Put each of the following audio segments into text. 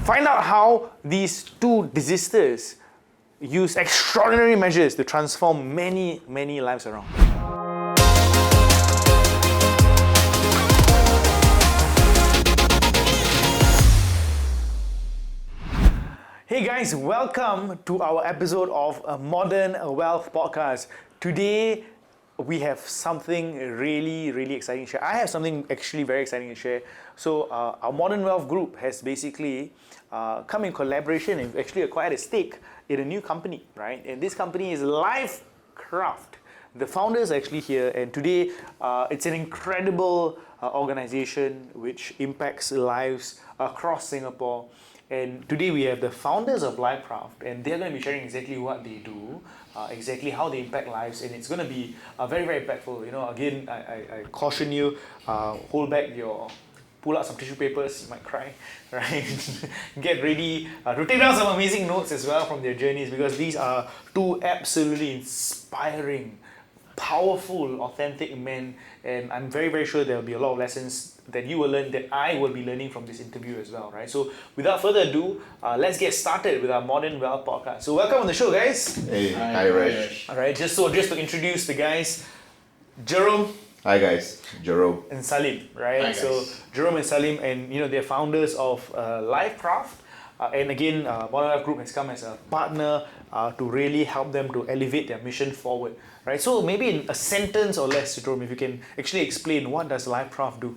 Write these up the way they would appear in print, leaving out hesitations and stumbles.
Find out how these two desisters use extraordinary measures to transform many lives around. Hey guys, welcome to our episode of a Modern Wealth Podcast. Today, we have something really exciting to share. I have something actually very exciting to share. So, our Modern Wealth group has basically come in collaboration and actually acquired a stake in a new company, right? And this company is Lifecraft. The founders are actually here, and today it's an incredible organization which impacts lives across Singapore. And today we have the founders of Lifecraft, and they're going to be sharing exactly what they do, exactly how they impact lives, and it's going to be very impactful. You know, again, I caution you, hold back pull out some tissue papers, you might cry, right? Get ready to take down some amazing notes as well from their journeys, because these are two absolutely inspiring, powerful, authentic men, and I'm very sure there will be a lot of lessons that you will learn, that I will be learning from this interview as well, right? So without further ado, let's get started with our Modern Wealth Podcast. So welcome on the show, guys. Hey, hi Resh. All right, just to introduce the guys, Jerome. Hi guys, Jerome and Salim, right? Hi, guys. So Jerome and Salim, and they're founders of Lifecraft. And again, Modern Wealth Group has come as a partner to really help them to elevate their mission forward, right? So maybe in a sentence or less, Jerome, if you can actually explain, what does Lifecraft do?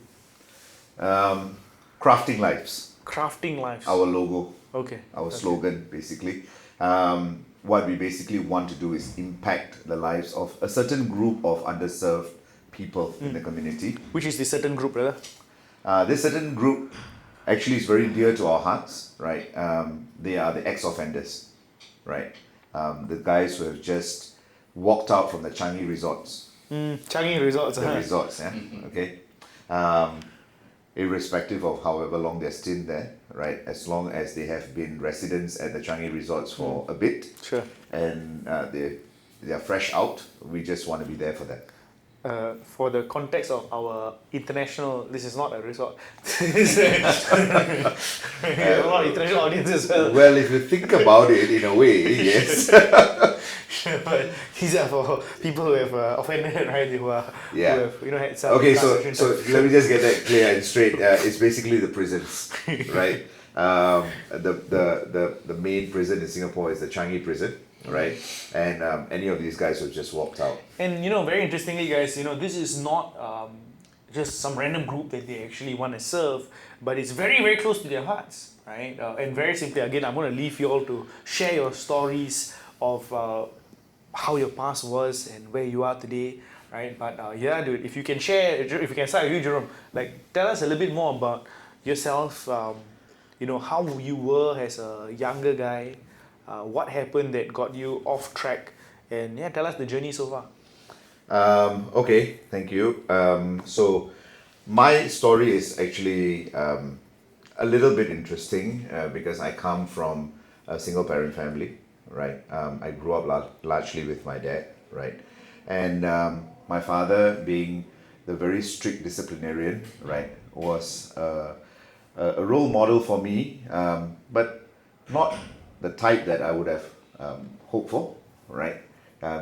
Crafting lives. Crafting lives. Our logo. Okay. Our slogan, basically. What we basically want to do is impact the lives of a certain group of underserved people in the community. Which is the certain group, brother? This certain group actually is very dear to our hearts, right? They are the ex-offenders, right? The guys who have just walked out from the Changi resorts. Changi resorts. The resorts, yeah. Okay. Irrespective of however long they're still there, right? As long as they have been residents at the Changi resorts for a bit, Sure. and they are fresh out, we just want to be there for them. For the context of our international, this is not a resort. A lot of international audience as well. Well, if you think about it in a way, yes. But these are for people who have offended, right? Who have had some. Okay, so let me just get that clear and straight. It's basically the prisons, right? The main prison in Singapore is the Changi prison, right? And any of these guys who just walked out. And very interestingly, guys, this is not just some random group that they actually want to serve, but it's very close to their hearts, right? And very simply, again, I'm going to leave you all to share your stories of how your past was and where you are today, right? But dude, if you can share, if you can start with you, Jerome, like tell us a little bit more about yourself. How you were as a younger guy, what happened that got you off track, and tell us the journey so far. Okay, thank you. So my story is actually a little bit interesting because I come from a single parent family, right? I grew up largely with my dad, right? And my father, being the very strict disciplinarian, right, was a role model for me, but not the type that I would have hoped for, right?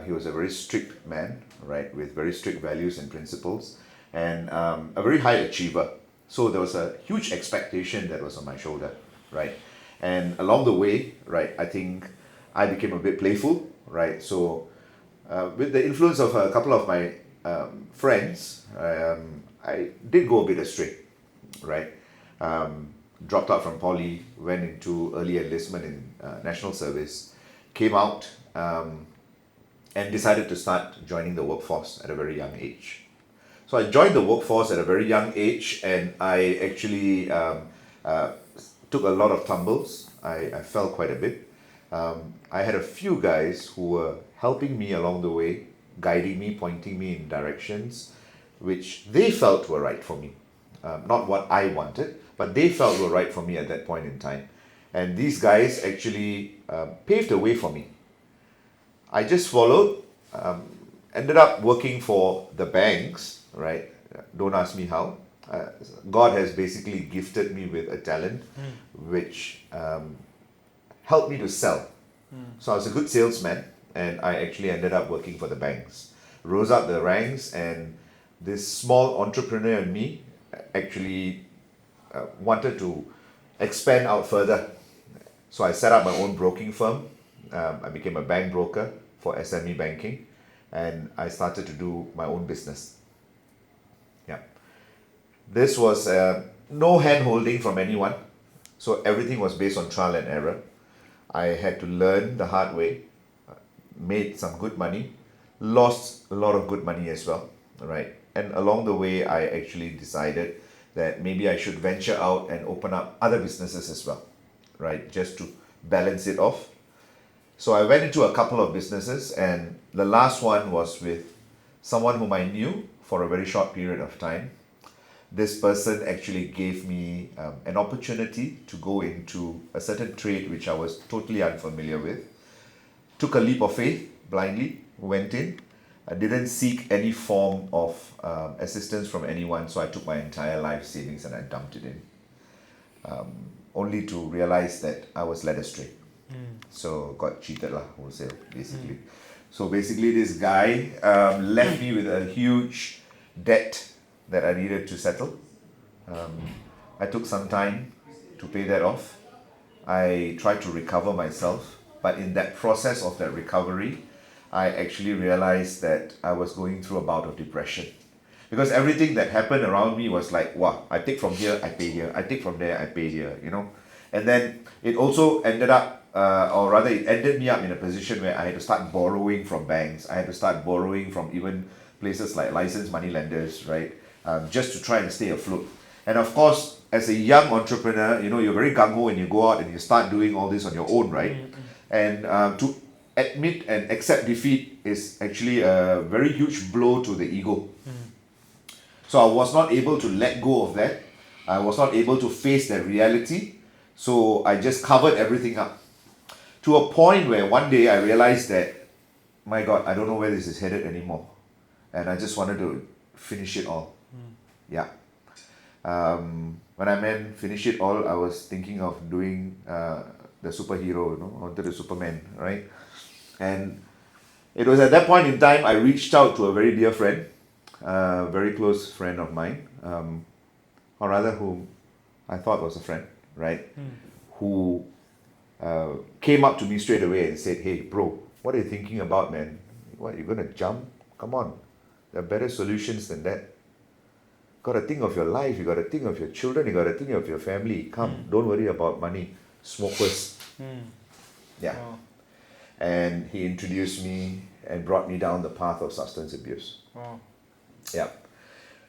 He was a very strict man, right, with very strict values and principles, and a very high achiever. So there was a huge expectation that was on my shoulder, right? And along the way, right, I think I became a bit playful, right? So with the influence of a couple of my friends, I did go a bit astray, right? Dropped out from poly, went into early enlistment in national service, came out and decided to start joining the workforce at a very young age. So I joined the workforce at a very young age, and I actually took a lot of tumbles. I fell quite a bit. I had a few guys who were helping me along the way, guiding me, pointing me in directions which they felt were right for me. Not what I wanted, but they felt were right for me at that point in time. And these guys actually paved the way for me. I just followed, ended up working for the banks, right? Don't ask me how. God has basically gifted me with a talent which helped me to sell. So I was a good salesman, and I actually ended up working for the banks. Rose up the ranks, and this small entrepreneur in me actually wanted to expand out further. So I set up my own broking firm. I became a bank broker for SME banking, and I started to do my own business. Yeah. This was no hand holding from anyone. So everything was based on trial and error. I had to learn the hard way, made some good money, lost a lot of good money as well, right? And along the way, I actually decided that maybe I should venture out and open up other businesses as well, right? Just to balance it off. So I went into a couple of businesses, and the last one was with someone whom I knew for a very short period of time. This person actually gave me an opportunity to go into a certain trade which I was totally unfamiliar with. Took a leap of faith, blindly, went in. I didn't seek any form of assistance from anyone, so I took my entire life savings and I dumped it in. Only to realize that I was led astray. So got cheated lah, wholesale, basically. So basically this guy left me with a huge debt that I needed to settle. I took some time to pay that off. I tried to recover myself, but in that process of that recovery, I actually realized that I was going through a bout of depression. Because everything that happened around me was like, wow, I take from here, I pay here. I take from there, I pay here, you know. And then it also ended up, or rather it ended me up in a position where I had to start borrowing from banks. I had to start borrowing from even places like licensed money lenders, right? Just to try and stay afloat. And of course, as a young entrepreneur, you know, you're very gung-ho when you go out and you start doing all this on your own, right? And to admit and accept defeat is actually a very huge blow to the ego. So I was not able to let go of that. I was not able to face that reality. So I just covered everything up. To a point where one day I realized that, my God, I don't know where this is headed anymore. And I just wanted to finish it all. Yeah. When I meant finish it all, I was thinking of doing the superhero, you know, I wanted the Superman, right? And it was at that point in time I reached out to a very dear friend, a very close friend of mine, or rather whom I thought was a friend, right? Who came up to me straight away and said, hey bro, what are you thinking about, man? What, you're gonna jump? Come on, there are better solutions than that. Got to think of your life, you got to think of your children, you got to think of your family. Come, don't worry about money, smoke first. Yeah. Wow. And he introduced me and brought me down the path of substance abuse. Wow. Yeah.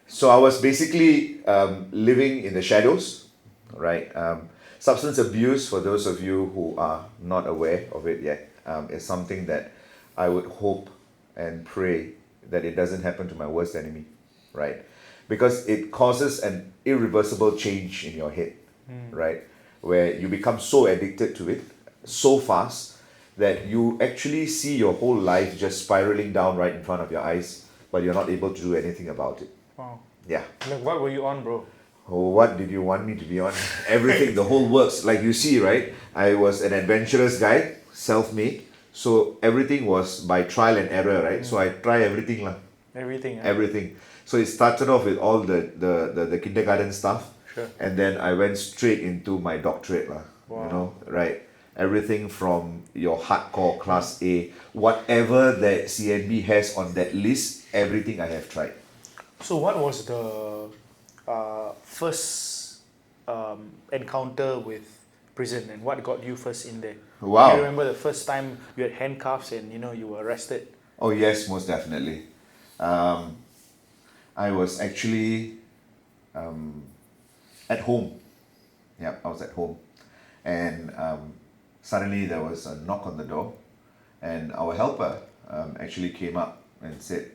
So I was basically living in the shadows, right? Substance abuse, for those of you who are not aware of it yet, is something that I would hope and pray that it doesn't happen to my worst enemy, right? Because it causes an irreversible change in your head, right? Where you become so addicted to it so fast that you actually see your whole life just spiraling down right in front of your eyes, but you're not able to do anything about it. Wow. Yeah. Like, what were you on, bro? Oh, what did you want me to be on? Everything, the whole works. Like you see, right? I was an adventurous guy, self-made. So everything was by trial and error, right? So I try everything lah. Everything. Everything. So it started off with all the kindergarten stuff. Sure. And then I went straight into my doctorate lah. Wow. You know, right? Everything from your hardcore class A, whatever that CNB has on that list, everything I have tried. So what was the first encounter with prison, and what got you first in there? Wow. Do you remember the first time you had handcuffs and you were arrested? Oh yes, most definitely. I was actually at home. Yeah, I was at home, and suddenly there was a knock on the door, and our helper actually came up and said,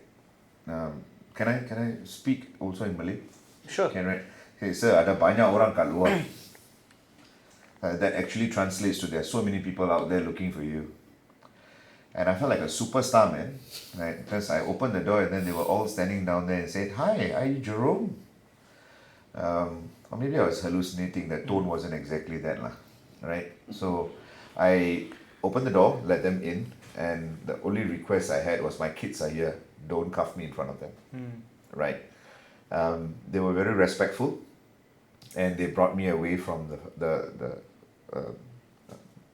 "Can I speak also in Malay?" Sure. Can, right? Hey sir, ada banyak orang kat luar. That actually translates to there's so many people out there looking for you. And I felt like a superstar, man, right? Because I opened the door and then they were all standing down there and said, "Hi, are you Jerome?" Or maybe I was hallucinating. The tone wasn't exactly that, lah. Right? So I opened the door, let them in, and the only request I had was, my kids are here, don't cuff me in front of them. Right? They were very respectful, and they brought me away from the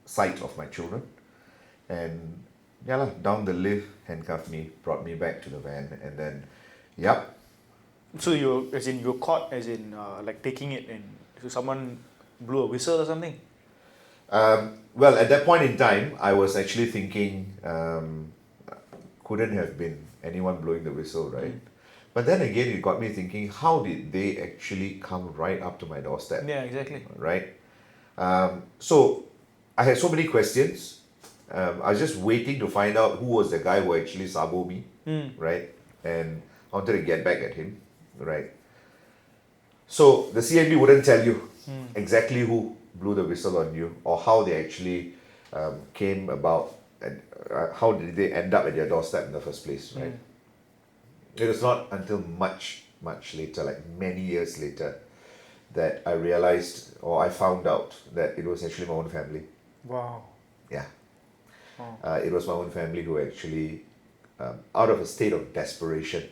sight of my children. And yeah, lah, down the lift, handcuffed me, brought me back to the van, and then, yep. So you're caught like taking it, and so someone blew a whistle or something? Well, at that point in time, I was actually thinking, couldn't have been anyone blowing the whistle, right? But then again, it got me thinking, how did they actually come right up to my doorstep? Yeah, exactly. Right? So I had so many questions. I was just waiting to find out who was the guy who actually sabo me, right? And I wanted to get back at him, right? So the CNB wouldn't tell you exactly who blew the whistle on you, or how they actually came about, and how did they end up at your doorstep in the first place, right? It was not until much later, like many years later, that I realized, or I found out, that it was actually my own family. Wow. Yeah. Wow. It was my own family who actually, out of a state of desperation,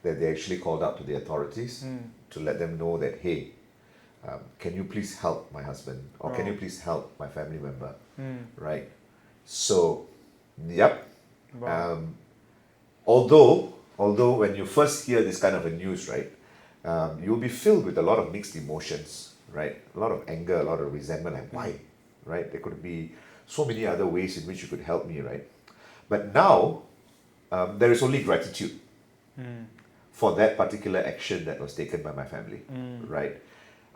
that they actually called out to the authorities to let them know that, hey, can you please help my husband, or can you please help my family member, right? So, yep. Wow. Although when you first hear this kind of a news, right, you'll be filled with a lot of mixed emotions, right? A lot of anger, a lot of resentment, like why, right? There could be so many other ways in which you could help me, right? But now, there is only gratitude for that particular action that was taken by my family, right?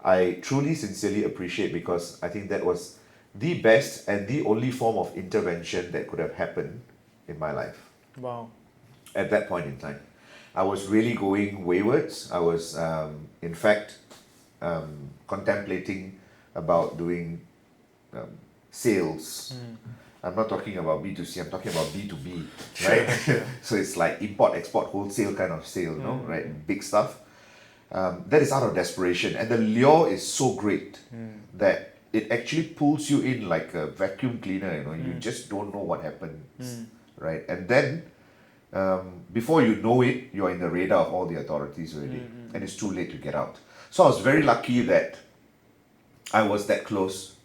I truly, sincerely appreciate, because I think that was the best and the only form of intervention that could have happened in my life. Wow. At that point in time, I was really going waywards. I was, in fact, contemplating about doing sales. I'm not talking about B2C, I'm talking about B2B, right? So it's like import, export, wholesale kind of sale, you know, right? Big stuff. That is out of desperation. And the lure is so great that it actually pulls you in like a vacuum cleaner, you know, you just don't know what happens, right? And then, before you know it, you're in the radar of all the authorities already, and it's too late to get out. So I was very lucky that I was that close,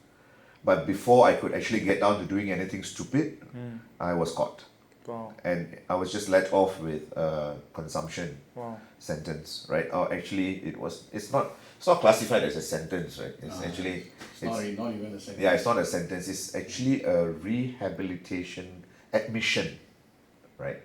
but before I could actually get down to doing anything stupid, I was caught. Wow. And I was just let off with a consumption sentence, right? Or actually, it's not classified as a sentence, right? It's actually, not even a sentence. yeah, it's not a sentence. It's actually a rehabilitation admission, right?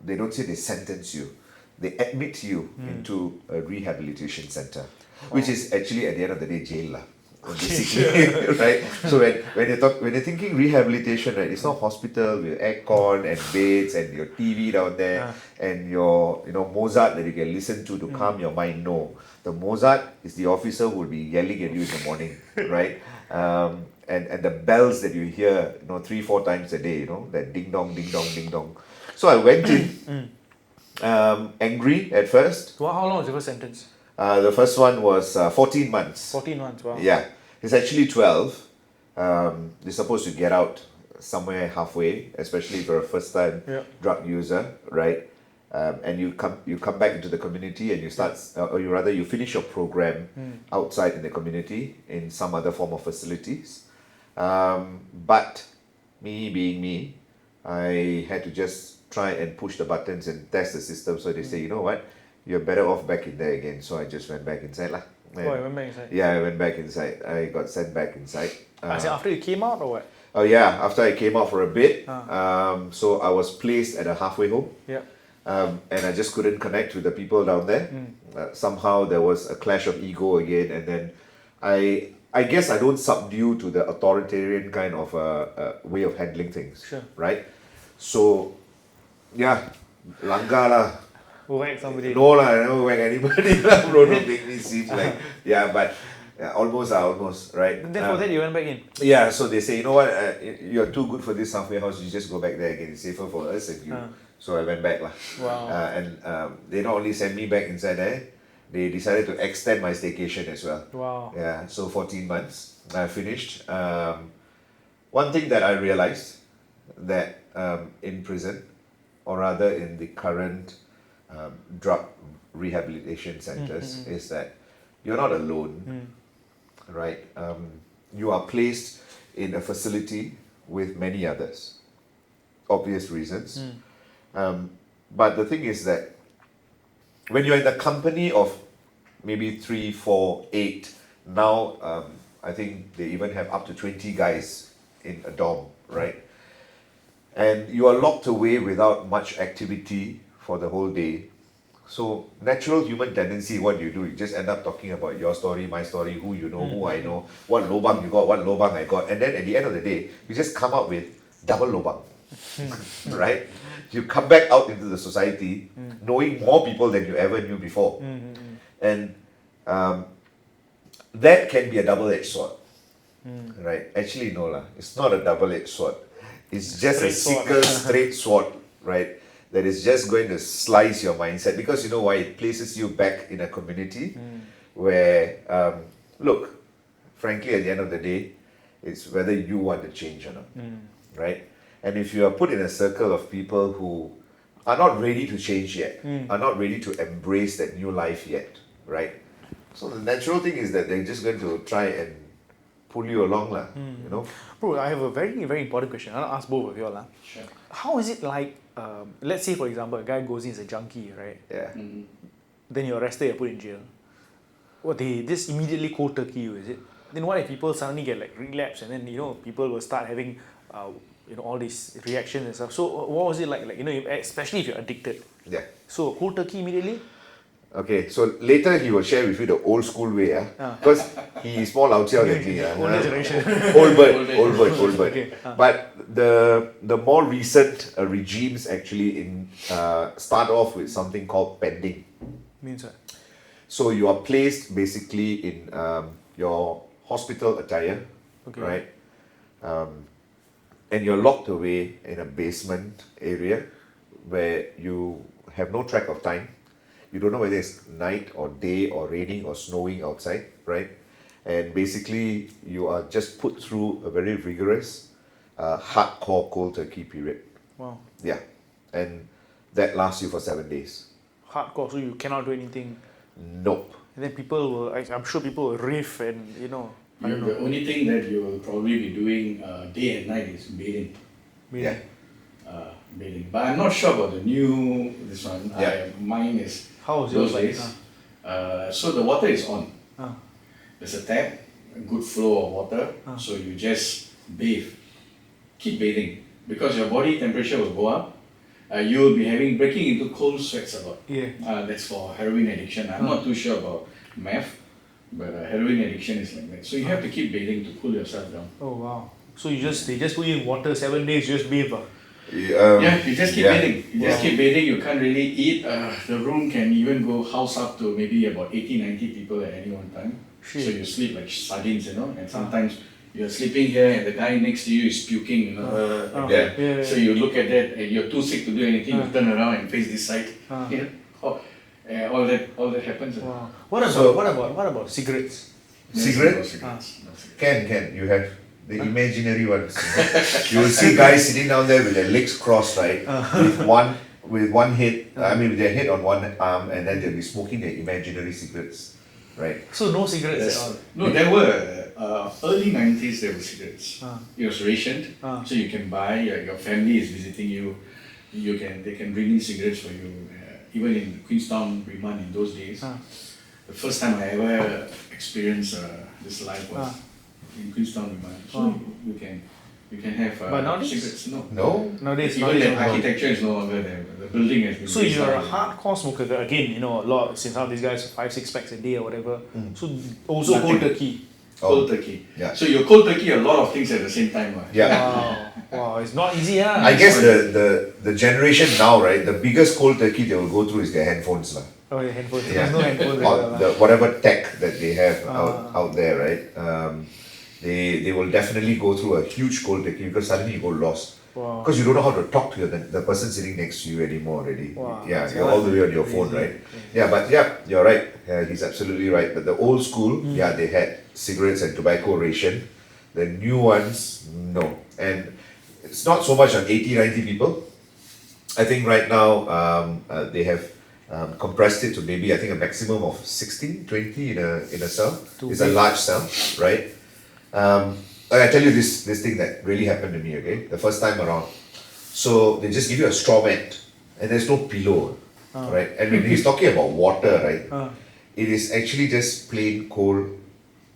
They don't say they sentence you; they admit you into a rehabilitation center, which is actually at the end of the day jail, lah. Basically, right? So when you're thinking rehabilitation, right, it's not hospital with aircon and beds and your TV down there and your Mozart that you can listen to calm your mind. No, the Mozart is the officer who will be yelling at you in the morning, right? And the bells that you hear, 3-4 times a day, that ding dong, ding dong, ding dong. So I went in angry at first. Well, how long was the first sentence? The first one was 14 months. 14 months, wow. Yeah, it's actually 12. You're supposed to get out somewhere halfway, especially if you're a first-time drug user, right? And you come back into the community and you start, or you finish your program outside in the community in some other form of facilities. But me being me, I had to just try and push the buttons and test the system. So they say, you know what? You're better off back in there again. So I just went back inside lah. Oh, you went back inside? Yeah, I went back inside. I got sent back inside. I said after you came out or what? Oh yeah, after I came out for a bit. So I was placed at a halfway home. Yeah. And I just couldn't connect with the people down there. Somehow there was a clash of ego again, and then I guess I don't subdue to the authoritarian kind of way of handling things. Sure. Right? So yeah, langgar lah. Whack somebody. No lah, I never whack anybody lah, bro. Don't make me seem like, but almost, right? And then for that you went back in? Yeah, so they say, you know what, you're too good for this halfway house, you just go back there again, it's safer for us and you. So I went back lah. Wow. And they not only sent me back inside there, they decided to extend my staycation as well. Wow. Yeah, so 14 months I finished. One thing that I realized that in prison, or rather in the current drug rehabilitation centers, is that you're not alone, right? You are placed in a facility with many others, obvious reasons. But the thing is that when you're in the company of maybe 3, 4, 8, now I think they even have up to 20 guys in a dorm, right? And you are locked away without much activity for the whole day. So natural human tendency, what you do, you just end up talking about your story, my story, who you know, who I know, what lobang you got, what lobang I got. And then at the end of the day, you just come up with double lobang, right? You come back out into the society knowing more people than you ever knew before. And that can be a double-edged sword, right? Actually, no lah, it's not a double-edged sword. It's just a sickle, straight sword, right? That is just going to slice your mindset, because you know why? It places you back in a community where, look, frankly, at the end of the day, it's whether you want to change or not, right? And if you are put in a circle of people who are not ready to change yet, are not ready to embrace that new life yet, right? So the natural thing is that they're just going to try and pull you along, lah, you know? Bro, I have a very, very important question. I'll ask both of you all. Sure. How is it like, let's say for example, a guy goes in as a junkie, right? Yeah. Then you're arrested, you're put in jail. What, they just immediately cold turkey you, is it? Then what if people suddenly get like relapse, and then, you know, people will start having, you know, all these reactions and stuff. So what was it like, you know, especially if you're addicted? Yeah. So cold turkey immediately? Okay, so later he will share with you the old school way, because he is more lao jiao than me. Older generation. Old bird. Okay. But the more recent regimes actually start off with something called pending. Means what? So you are placed basically in your hospital attire, Okay. right? And you're locked away in a basement area where you have no track of time. You don't know whether it's night or day or raining or snowing outside, right? And basically, you are just put through a very rigorous, hardcore cold turkey period. Wow. Yeah. And that lasts you for 7 days. Hardcore, so you cannot do anything. Nope. And then people will, I'm sure people will riff and, you know, I don't know. The only thing that you will probably be doing day and night is bathing. Yeah. Bathing. But I'm not sure about the new, this one. Yeah. Mine is How was those yours days. like? So the water is on. Ah. There's a tap, a good flow of water. So you just bathe. Keep bathing. Because your body temperature will go up. You'll be breaking into cold sweats a lot. Yeah. That's for heroin addiction. I'm not too sure about meth, but heroin addiction is like that. So you have to keep bathing to cool yourself down. Oh wow. So they just put you in water 7 days, you just bathe. Yeah, you just keep bathing. You just keep bathing. You can't really eat. The room can even go house up to maybe about 80, 90 people at any one time. Shit. So you sleep like sardines, you know. And sometimes you're sleeping here and the guy next to you is puking, you know. Yeah. So you look at that and you're too sick to do anything. You turn around and face this side. You know. All that happens. Wow. What about cigarettes? Cigarette? No cigarettes. Can. You have the imaginary ones. You will see guys sitting down there with their legs crossed, right? With one head, with their head on one arm, and then they'll be smoking their imaginary cigarettes, right? So no cigarettes at all? No, there were early 90s. There were cigarettes. It was rationed, so you can buy. Your family is visiting you. They can bring in cigarettes for you. Even in Queenstown remand in those days, the first time I ever experienced this life was in Queenstown remand. So you can have But nowadays? cigarettes. No? Nowadays, Even the architecture is no longer there. The building has been. So you're a restored. hardcore smoker again, you know, a lot since how these guys 5-6 packs a day or whatever. So also Nothing. cold turkey. Cold turkey. Yeah. So you cold turkey a lot of things at the same time. Yeah. Wow, it's not easy, I guess the generation now, right, the biggest cold turkey they will go through is their handphones, lah. Oh, yeah, handphones. Yeah. There's no handphones. Or whatever tech that they have out there, right? they will definitely go through a huge cold turkey because suddenly you go lost. Wow. Because you don't know how to talk to the person sitting next to you anymore already. Wow. Yeah, you're all the way on your phone, right? Yeah, but yeah, you're right. He's absolutely right. But the old school, yeah, they had cigarettes and tobacco ration. The new ones, no. And it's not so much on 80, 90 people. I think right now they have compressed it to maybe I think a maximum of 16, 20 in a cell. It's a large cell, right? I tell you this thing that really happened to me, okay? The first time around. So they just give you a straw mat and there's no pillow, right? And when he's talking about water, right? It is actually just plain cold,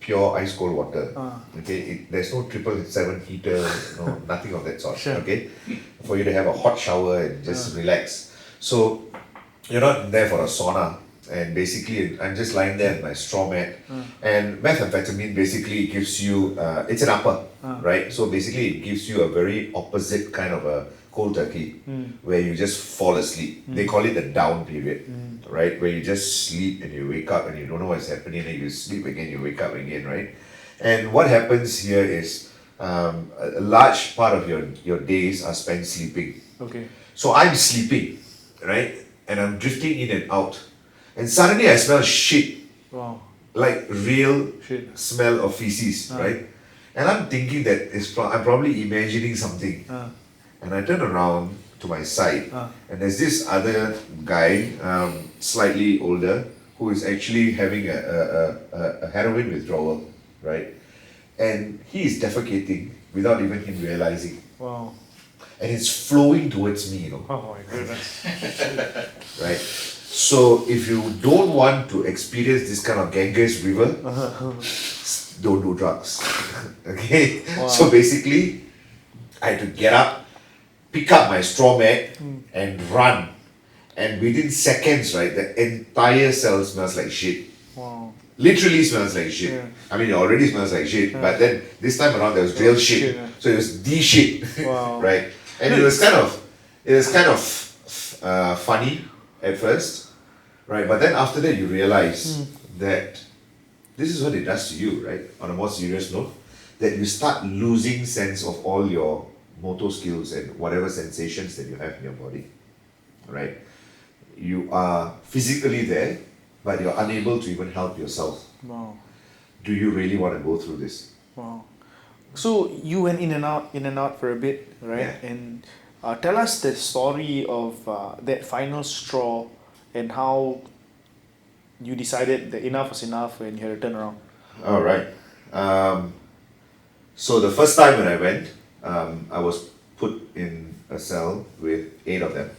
pure ice cold water. Okay, there's no 777 heater, no, nothing of that sort. Sure. Okay, for you to have a hot shower and just relax. So you're not there for a sauna, and basically I'm just lying there in my straw mat. And methamphetamine basically gives you it's an upper, right? So basically it gives you a very opposite kind of a cold turkey where you just fall asleep. They call it the down period, right? Where you just sleep and you wake up and you don't know what's happening, and you sleep again, you wake up again, right? And what happens here is a large part of your days are spent sleeping. Okay. So I'm sleeping, right? And I'm drifting in and out. And suddenly I smell shit. Wow. Like real Shit. smell of feces, right? And I'm thinking that I'm probably imagining something. And I turn around to my side, and there's this other guy, slightly older, who is actually having a heroin withdrawal, right? And he is defecating without even him realizing. Wow. And it's flowing towards me, you know. Oh my goodness. Right? So if you don't want to experience this kind of gangrous river, don't do drugs. Okay? Wow. So basically, I had to get up, pick up my straw mat and run. And within seconds, right, the entire cell smells like shit. Wow. Literally smells like shit. Yeah. I mean, it already smells like shit, but then this time around there was real shit. shit, yeah. So it was the shit, Wow. right? And it was kind of funny at first, right? But then after that you realize that this is what it does to you, right? On a more serious note, that you start losing sense of all your motor skills and whatever sensations that you have in your body, right? You are physically there, but you're unable to even help yourself. Wow. Do you really want to go through this? Wow. So you went in and out for a bit, right? Yeah. And tell us the story of that final straw and how you decided that enough was enough and you had to turn around. All right. So the first time when I went, I was put in a cell with 8 of them.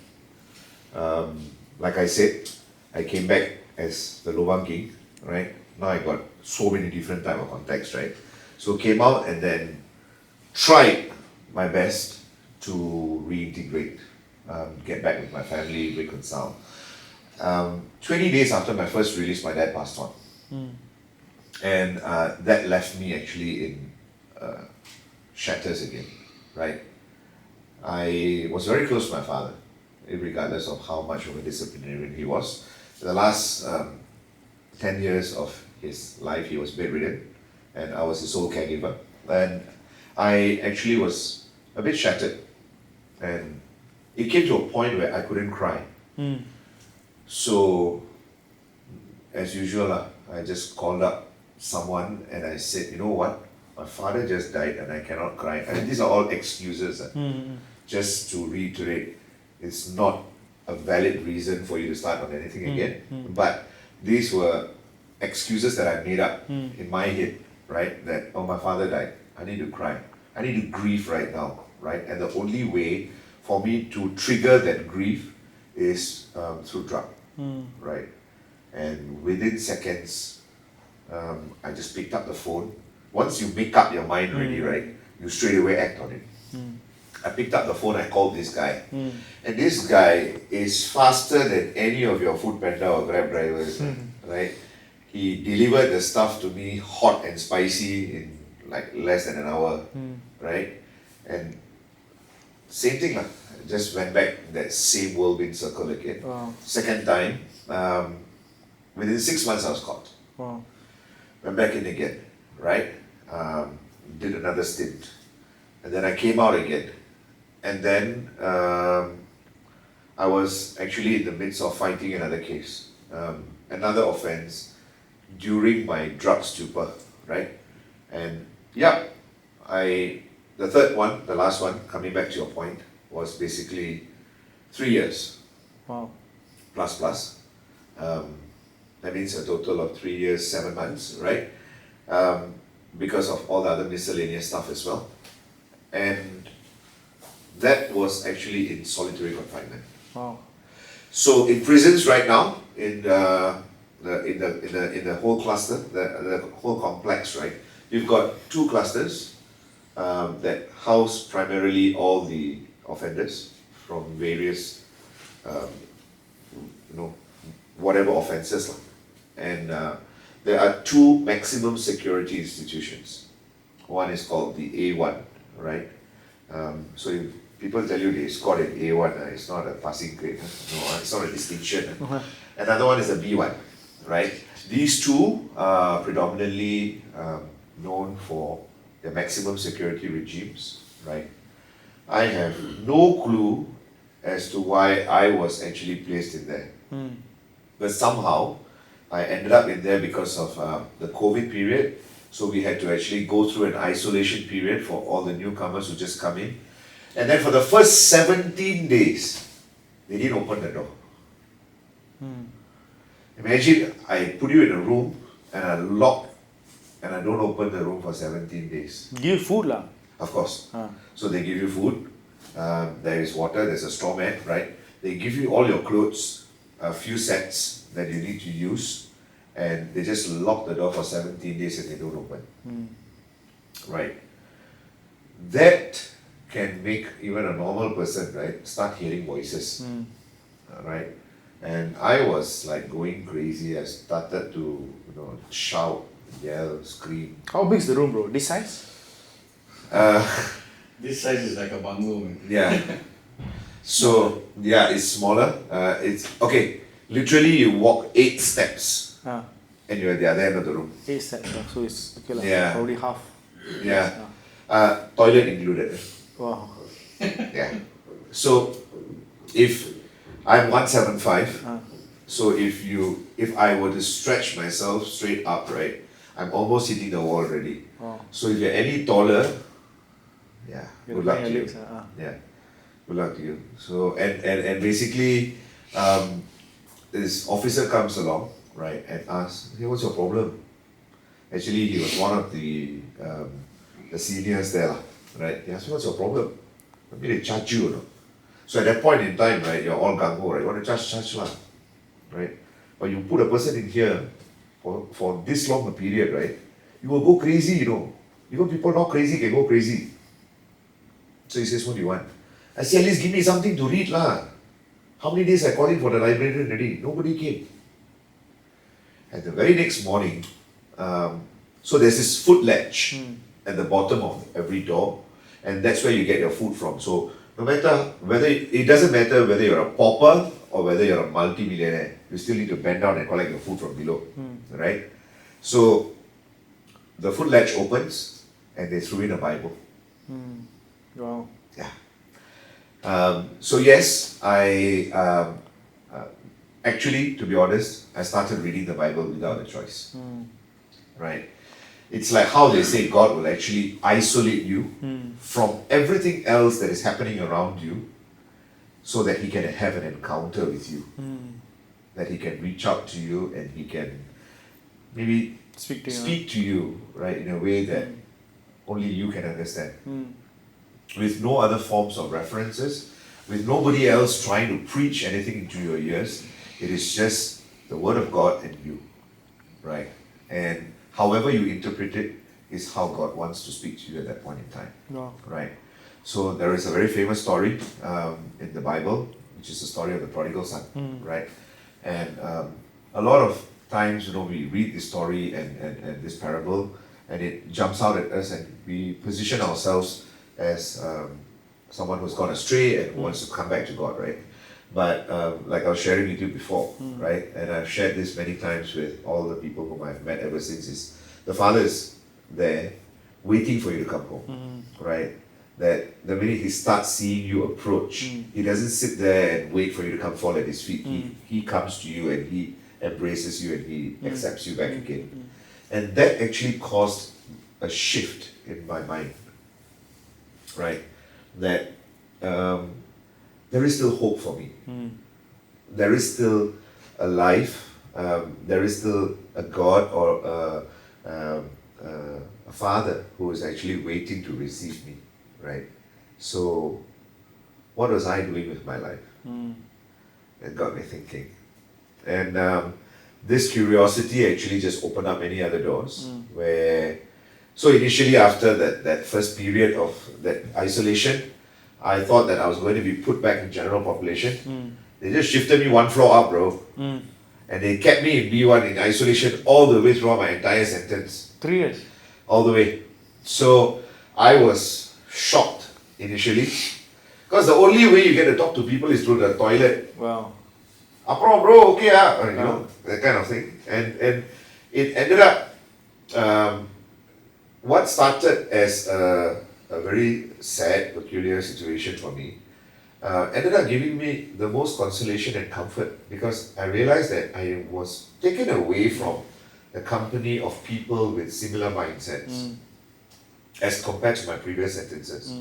Like I said, I came back as the Lobang King, right? Now I got so many different type of contexts, right? So came out and then tried my best to reintegrate, get back with my family, reconcile. 20 days after my first release, my dad passed on. And that left me actually in shatters again, right? I was very close to my father, regardless of how much of a disciplinarian he was. For the last 10 years of his life, he was bedridden, and I was his sole caregiver. And I actually was a bit shattered, and it came to a point where I couldn't cry. So, as usual, I just called up someone and I said, you know what? My father just died and I cannot cry. And these are all excuses. Just to reiterate, it's not a valid reason for you to start on anything again. But these were excuses that I made up in my head, right? That, oh, my father died. I need to cry. I need to grieve right now, right? And the only way for me to trigger that grief is through drug, right? And within seconds, I just picked up the phone. Once you make up your mind already, right, you straight away act on it. I picked up the phone, I called this guy. And this guy is faster than any of your Food Panda or Grab drivers, right? He delivered the stuff to me hot and spicy in like less than an hour, right? And same thing, I just went back in that same whirlwind circle again. Wow. Second time, within 6 months I was caught. Wow. Went back in again, right? did another stint, and then I came out again, and then I was actually in the midst of fighting another case, another offense during my drug stupor, right? And yeah, the third one, the last one, coming back to your point, was basically 3 years. Wow. Plus. That means a total of 3 years, 7 months, right? Because of all the other miscellaneous stuff as well. And that was actually in solitary confinement. Wow. So in prisons right now, in the whole cluster, the whole complex, right? You've got 2 clusters that house primarily all the offenders from various, whatever offences. And there are 2 maximum security institutions. One is called the A1, right? So if people tell you they scored an A1, it's not a passing grade. No, it's not a distinction. Another one is a B1, right? These 2 are predominantly known for their maximum security regimes, right? I have no clue as to why I was actually placed in there. But somehow, I ended up in there because of the COVID period. So we had to actually go through an isolation period for all the newcomers who just come in. And then for the first 17 days, they didn't open the door. Imagine I put you in a room and I lock and I don't open the room for 17 days. Give food lah. Of course. So they give you food, there is water, there's a straw mat, right? They give you all your clothes, a few sets that you need to use, and they just lock the door for 17 days and they don't open. Right? That can make even a normal person, right, start hearing voices. Right? And I was like going crazy. I started to, shout, yell, scream. How big is the room, bro? This size? This size is like a bungalow, man. Yeah. So yeah, it's smaller. It's okay. Literally, you walk 8 steps, and you're at the other end of the room. 8 steps, so it's okay lah. Yeah. Probably half. Yeah. Toilet included. Wow. Yeah. So if I'm 175, so if I were to stretch myself straight up, right, I'm almost hitting the wall already. Wow. So if you're any taller, yeah, You good gotta luck bend to your you. legs, Yeah, good luck to you. So and basically, this officer comes along, right, and asks, "Hey, what's your problem?" Actually, he was one of the seniors there, right? He asked, "What's your problem?" Maybe they charge you, So at that point in time, right, you're all gung ho, right? You want to charge lah, right? But you put a person in here for this long a period, right? You will go crazy, Even people not crazy can go crazy. So he says, "What do you want?" I say, "At least give me something to read lah." How many days I called in for the librarian already? Nobody came. And the very next morning, so there's this foot ledge at the bottom of every door, and that's where you get your food from. So no matter it doesn't matter whether you're a pauper or whether you're a multi-millionaire, you still need to bend down and collect your food from below, right? So the foot ledge opens, and they threw in a Bible. Wow. Yeah. So yes, I actually, to be honest, I started reading the Bible without a choice. Right? It's like how they say God will actually isolate you from everything else that is happening around you, so that He can have an encounter with you. That He can reach out to you and He can maybe Speak to you. speak to you, right, in a way that only you can understand. With no other forms of references, with nobody else trying to preach anything into your ears. It is just the Word of God and you, right? And however you interpret it is how God wants to speak to you at that point in time, Wow. right? So there is a very famous story in the Bible, which is the story of the prodigal son, right? And a lot of times, we read this story and this parable, and it jumps out at us, and we position ourselves as someone who's gone astray and wants to come back to God, right? But like I was sharing with you before, right? And I've shared this many times with all the people whom I've met ever since, is the Father is there, waiting for you to come home, right? That the minute he starts seeing you approach, he doesn't sit there and wait for you to come fall at his feet. He comes to you and he embraces you and he accepts you back again. And that actually caused a shift in my mind, right? That there is still hope for me. There is still a life. There is still a God or a Father who is actually waiting to receive me, right? So, what was I doing with my life? It got me thinking. And this curiosity actually just opened up many other doors where, so initially after that first period of that isolation, I thought that I was going to be put back in general population. They just shifted me one floor up, bro. And they kept me in B1 in isolation all the way throughout my entire sentence. 3 years. All the way. So I was shocked initially. Because the only way you get to talk to people is through the toilet. Wow. Apro, bro, okay, you know, that kind of thing. And it ended up, what started as a very sad, peculiar situation for me, ended up giving me the most consolation and comfort, because I realized that I was taken away from the company of people with similar mindsets as compared to my previous sentences.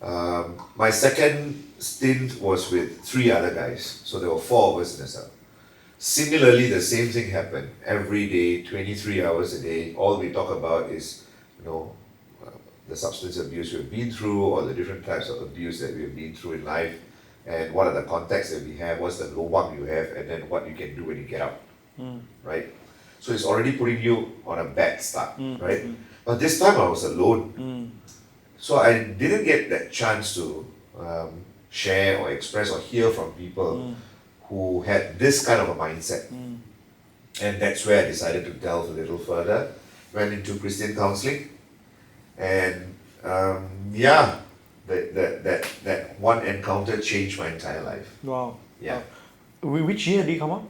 My second stint was with 3 other guys, so there were 4 of us in the cell. Similarly, the same thing happened every day, 23 hours a day. All we talk about is, you know, the substance abuse we've been through, or the different types of abuse that we've been through in life, and what are the contexts that we have, what's the lobang you have, and then what you can do when you get out, right? So it's already putting you on a bad start, right? But this time I was alone. So I didn't get that chance to share or express or hear from people who had this kind of a mindset. And that's where I decided to delve a little further, went into Christian counseling, and that one encounter changed my entire life. Wow. Yeah. Which year did you come out?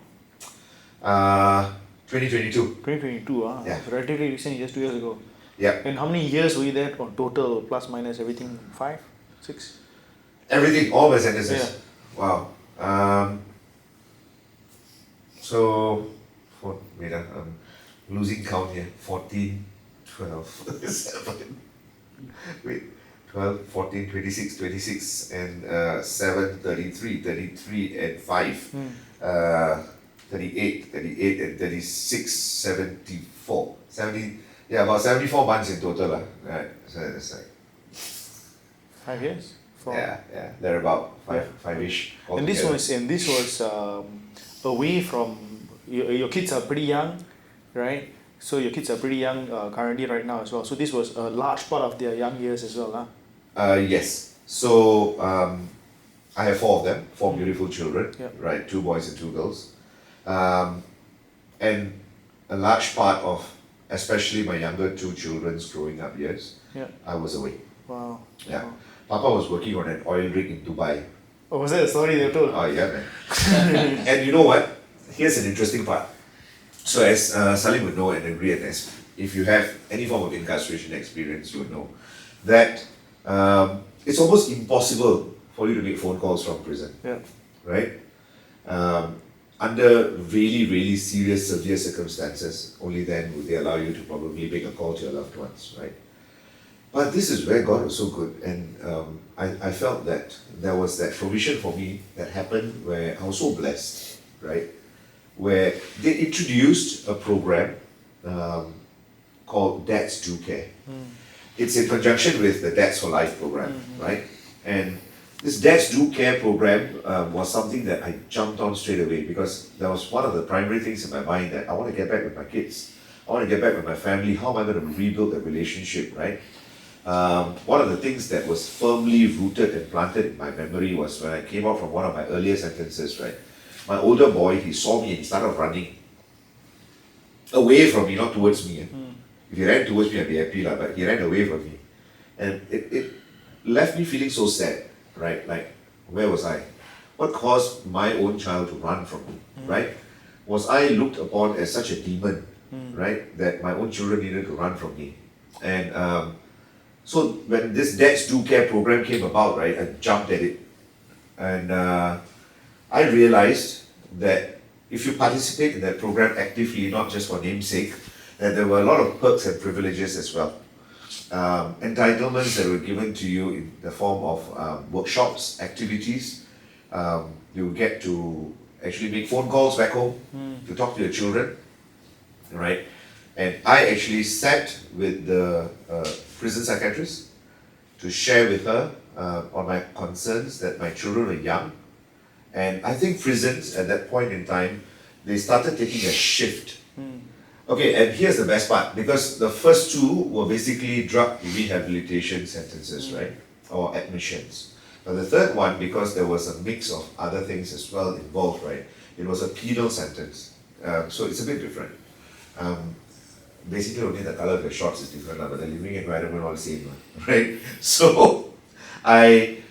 2022. 2022, Yeah. It's relatively recent, just 2 years ago. Yeah. And how many years were you there on total, plus minus everything? 5, 6? Everything, all my sentences. Yeah. Wow. So, I'm losing count here. 14, 12, 7. Wait, 12, 14, 26, 26, and 7, 33, 33, and 5. 38, 38, and 36, 74. 70, yeah, about 74 months in total. Right. So it's like 5 years? yeah, they're about five-ish. And this was away from your kids are pretty young, right? So your kids are pretty young currently right now as well. So this was a large part of their young years as well, Yes. So I have 4 of them, 4 beautiful children, Yep. right? 2 boys and 2 girls, and a large part of, especially my younger 2 children's growing up years, Yeah. I was away. Wow. Yeah. Wow. Papa was working on an oil rig in Dubai. Oh, was that a story they told? Oh yeah, man. And you know what? Here's an interesting part. So as Salim would know and agree, and as if you have any form of incarceration experience, you would know that it's almost impossible for you to make phone calls from prison, Yeah. right? Under really, really serious, severe circumstances, only then would they allow you to probably make a call to your loved ones, right? But this is where God was so good, and I felt that there was that provision for me that happened where I was so blessed, right? Where they introduced a program called Dads Do Care. It's in conjunction with the Dads for Life program, right? And this Dads Do Care program was something that I jumped on straight away, because that was one of the primary things in my mind, that I want to get back with my kids. I want to get back with my family. How am I going to rebuild that relationship, right? One of the things that was firmly rooted and planted in my memory was when I came out from one of my earlier sentences, right? My older boy, he saw me and he started running away from me, not towards me. If he ran towards me, I'd be happy, but he ran away from me. And it left me feeling so sad, right? Like, where was I? What caused my own child to run from me, right? Was I looked upon as such a demon, right? That my own children needed to run from me. And so when this Dads Do Care program came about, right, I jumped at it. And I realized that if you participate in that program actively, not just for namesake, that there were a lot of perks and privileges as well. Entitlements that were given to you in the form of workshops, activities. You get to actually make phone calls back home to talk to your children, right? And I actually sat with the prison psychiatrist to share with her on my concerns that my children were young. And I think prisons at that point in time, they started taking a shift. Okay, and here's the best part, because the first two were basically drug rehabilitation sentences, right? Or admissions. But the third one, because there was a mix of other things as well involved, right? It was a penal sentence. So it's a bit different. Basically only the color of the shorts is different, but the living environment all the same, right? So I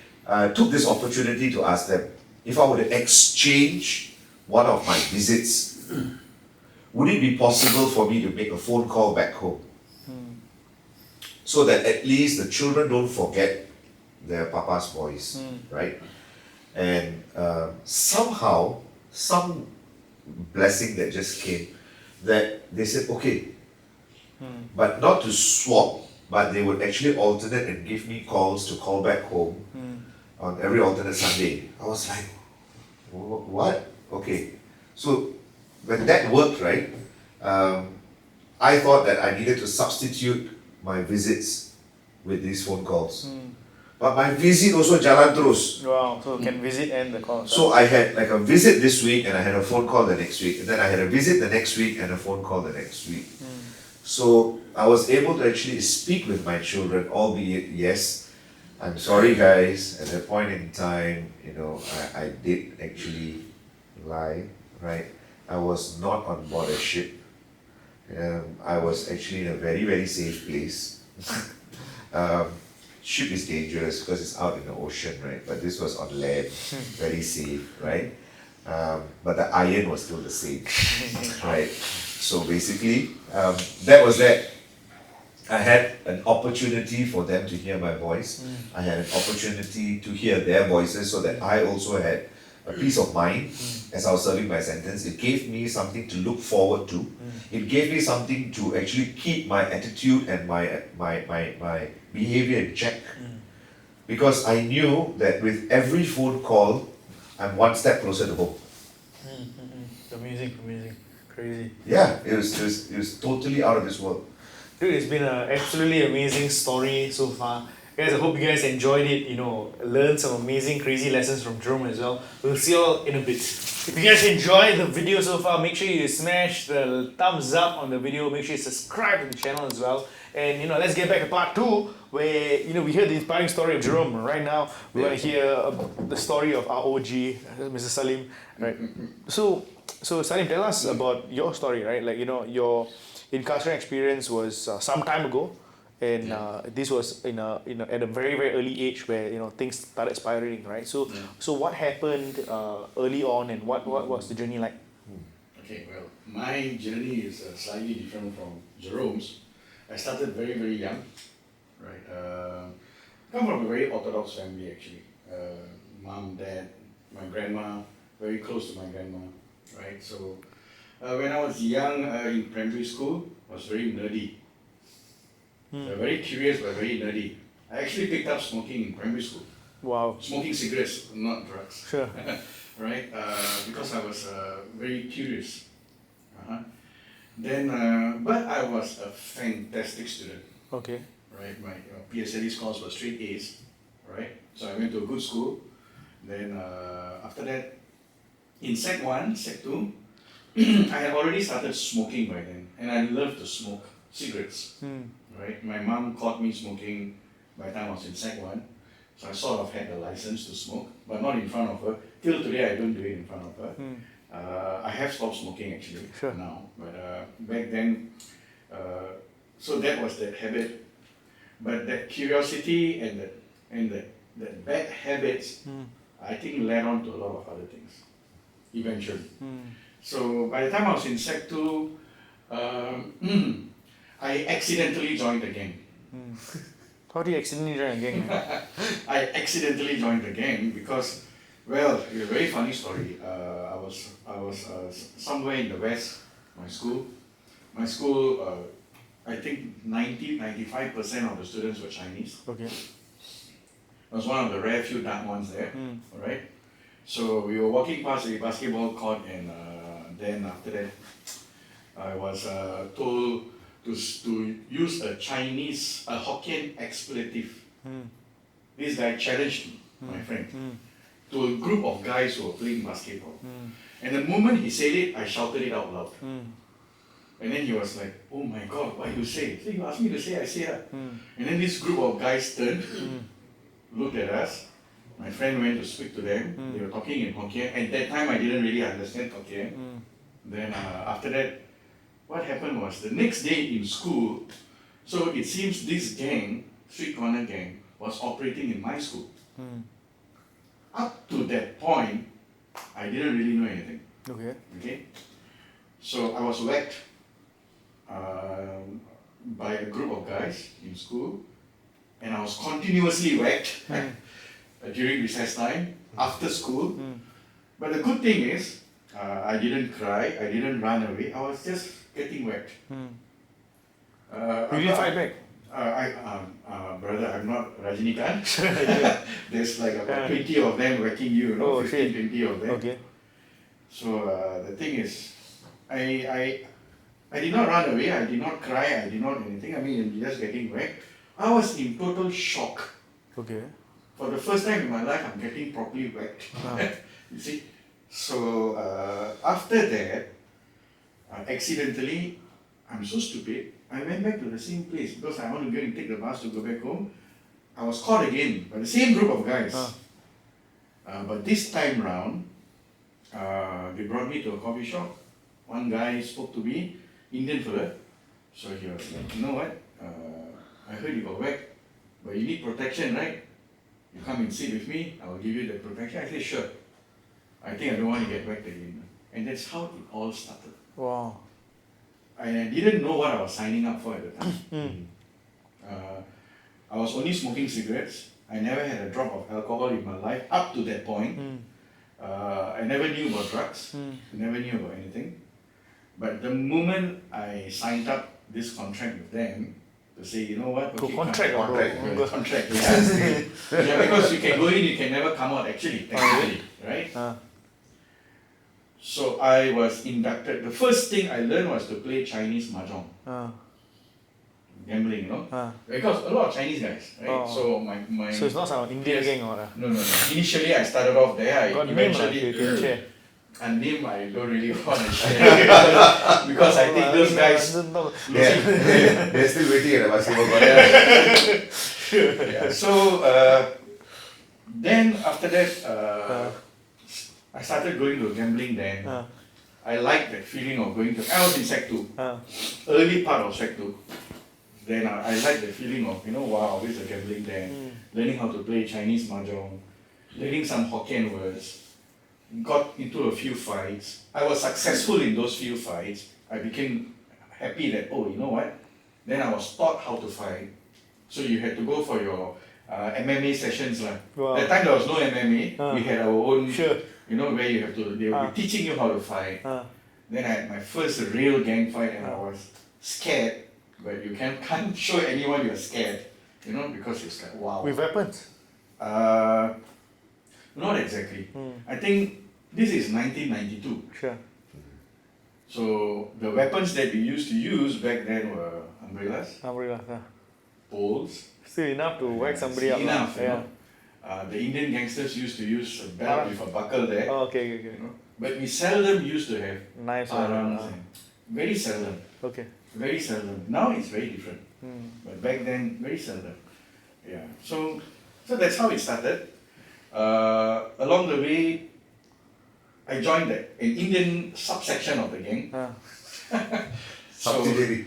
took this opportunity to ask them, if I were to exchange one of my visits, would it be possible for me to make a phone call back home? So that at least the children don't forget their papa's voice, right? And somehow, some blessing that just came, that they said, okay, but not to swap, but they would actually alternate and give me calls to call back home on every alternate Sunday. I was like, what? Okay. So when that worked, right, I thought that I needed to substitute my visits with these phone calls. But my visit also jalan terus. Wow, so can visit and the call. So I had like a visit this week and I had a phone call the next week. And then I had a visit the next week and a phone call the next week. So I was able to actually speak with my children, albeit, yes, I'm sorry guys, at that point in time, you know, I did actually lie, right? I was not on board a ship. I was actually in a very, very safe place. Ship is dangerous because it's out in the ocean, right? But this was on land, very safe, right? But the iron was still the same, right? So basically, that was that. I had an opportunity for them to hear my voice. I had an opportunity to hear their voices so that I also had a peace of mind as I was serving my sentence. It gave me something to look forward to. It gave me something to actually keep my attitude and my behavior in check. Because I knew that with every phone call, I'm one step closer to home. Amazing, crazy. Yeah, it was totally out of this world. Dude, it's been an absolutely amazing story so far. Guys, I hope you guys enjoyed it, you know, learned some amazing, crazy lessons from Jerome as well. We'll see you all in a bit. If you guys enjoyed the video so far, make sure you smash the thumbs up on the video, make sure you subscribe to the channel as well. And, you know, let's get back to part 2, where, you know, we heard the inspiring story of Jerome. Right now, we want to hear the story of our OG, Mr. Salim, right? So Salim, tell us about your story, right? Like, you know, your incarceration experience was some time ago, and this was in at a very, very early age where, you know, things started spiraling, right? So what happened early on, and what was the journey like? Okay, well, my journey is slightly different from Jerome's. I started very, very young, right? I come from a very orthodox family actually. Mom, dad, my grandma, very close to my grandma, right? So when I was young in primary school, I was very nerdy. Very curious but very nerdy. I actually picked up smoking in primary school. Wow. Smoking cigarettes, not drugs. Sure. Right? Because I was very curious. Then, but I was a fantastic student. Okay. Right? My PSLE scores were straight A's. Right? So I went to a good school. Then after that, in Sec 1, Sec 2, I had already started smoking by then, and I loved to smoke cigarettes. Right? My mom caught me smoking by the time I was in Sec 1, so I sort of had the license to smoke, but not in front of her. Till today, I don't do it in front of her. I have stopped smoking actually now, but back then, so that was that habit. But that curiosity and that bad habits, I think led on to a lot of other things eventually. So by the time I was in Sec 2, I accidentally joined the gang. How do you accidentally join a gang? I accidentally joined the gang because, well, it's a very funny story. I was somewhere in the west, my school. My school, I think 95% of the students were Chinese. Okay. I was one of the rare few dark ones there. Alright. So we were walking past a basketball court, and then after that, I was told to use a Hokkien expletive. This guy challenged me, my friend, to a group of guys who were playing basketball. And the moment he said it, I shouted it out loud. And then he was like, "Oh my God, why you say? So you asked me to say, I say that." And then this group of guys turned, looked at us. My friend went to speak to them. They were talking in Hokkien. At that time, I didn't really understand Hokkien. Then after that, what happened was the next day in school, so it seems this gang, street corner gang, was operating in my school. Up to that point, I didn't really know anything. Okay. So I was whacked by a group of guys in school, and I was continuously whacked during recess time, after school. But the good thing is, I didn't cry, I didn't run away, I was just getting whacked. You didn't fight back? Brother, I'm not Rajinikanth. There's like about 20 of them whacking you, 15, 20 of them. Okay. So the thing is, I did not run away, I did not cry, I did not anything. I mean, just getting whacked. I was in total shock. Okay. For the first time in my life, I'm getting properly whacked. You see? So after that, accidentally, I'm so stupid, I went back to the same place because I want to go and take the bus to go back home. I was caught again by the same group of guys. But this time round, they brought me to a coffee shop. One guy spoke to me, Indian fella. So he was like, "You know what? I heard you got whacked, but you need protection, right? You come and sit with me, I will give you the protection." I said, "Sure. I think I don't want to get whacked again." And that's how it all started. Wow. I didn't know what I was signing up for at the time. I was only smoking cigarettes. I never had a drop of alcohol in my life up to that point. I never knew about drugs. Never knew about anything. But the moment I signed up this contract with them, to say, "You know what? Okay, contract. Contract. Yeah. Yeah, because you can go in, you can never come out actually, technically, right? So I was inducted. The first thing I learned was to play Chinese mahjong. Gambling, you know? Because a lot of Chinese guys, right? So my So it's not some Indian gang or No. Initially I started off there. got Eventually, name a name I don't really want to share because I think those guys. They're still waiting at the basketball court. Yeah. So then after that, I started going to gambling then. I liked that feeling of going to. I was in Sec 2, early part of Sec 2. Then I liked the feeling of, wow, this is a gambling then. Learning how to play Chinese mahjong, learning some Hokkien words. Got into a few fights. I was successful in those few fights. I became happy that, you know what? Then I was taught how to fight. So you had to go for your MMA sessions. Wow. That time there was no MMA. We had our own, where you have to, they will be teaching you how to fight. Then I had my first real gang fight and I was scared. But you can't show anyone you're scared, because it's like, wow. With weapons? Not exactly. I think this is 1992. Sure. So the weapons that we used to use back then were umbrellas, poles. Still enough to whack somebody up. Enough, the Indian gangsters used to use a belt with a buckle there. Okay. But we seldom used to have Nice. very seldom. Okay. Very seldom. Now it's very different. But back then, very seldom. Yeah. So that's how it started. Along the way, I joined an Indian subsection of the gang. Subsidiary.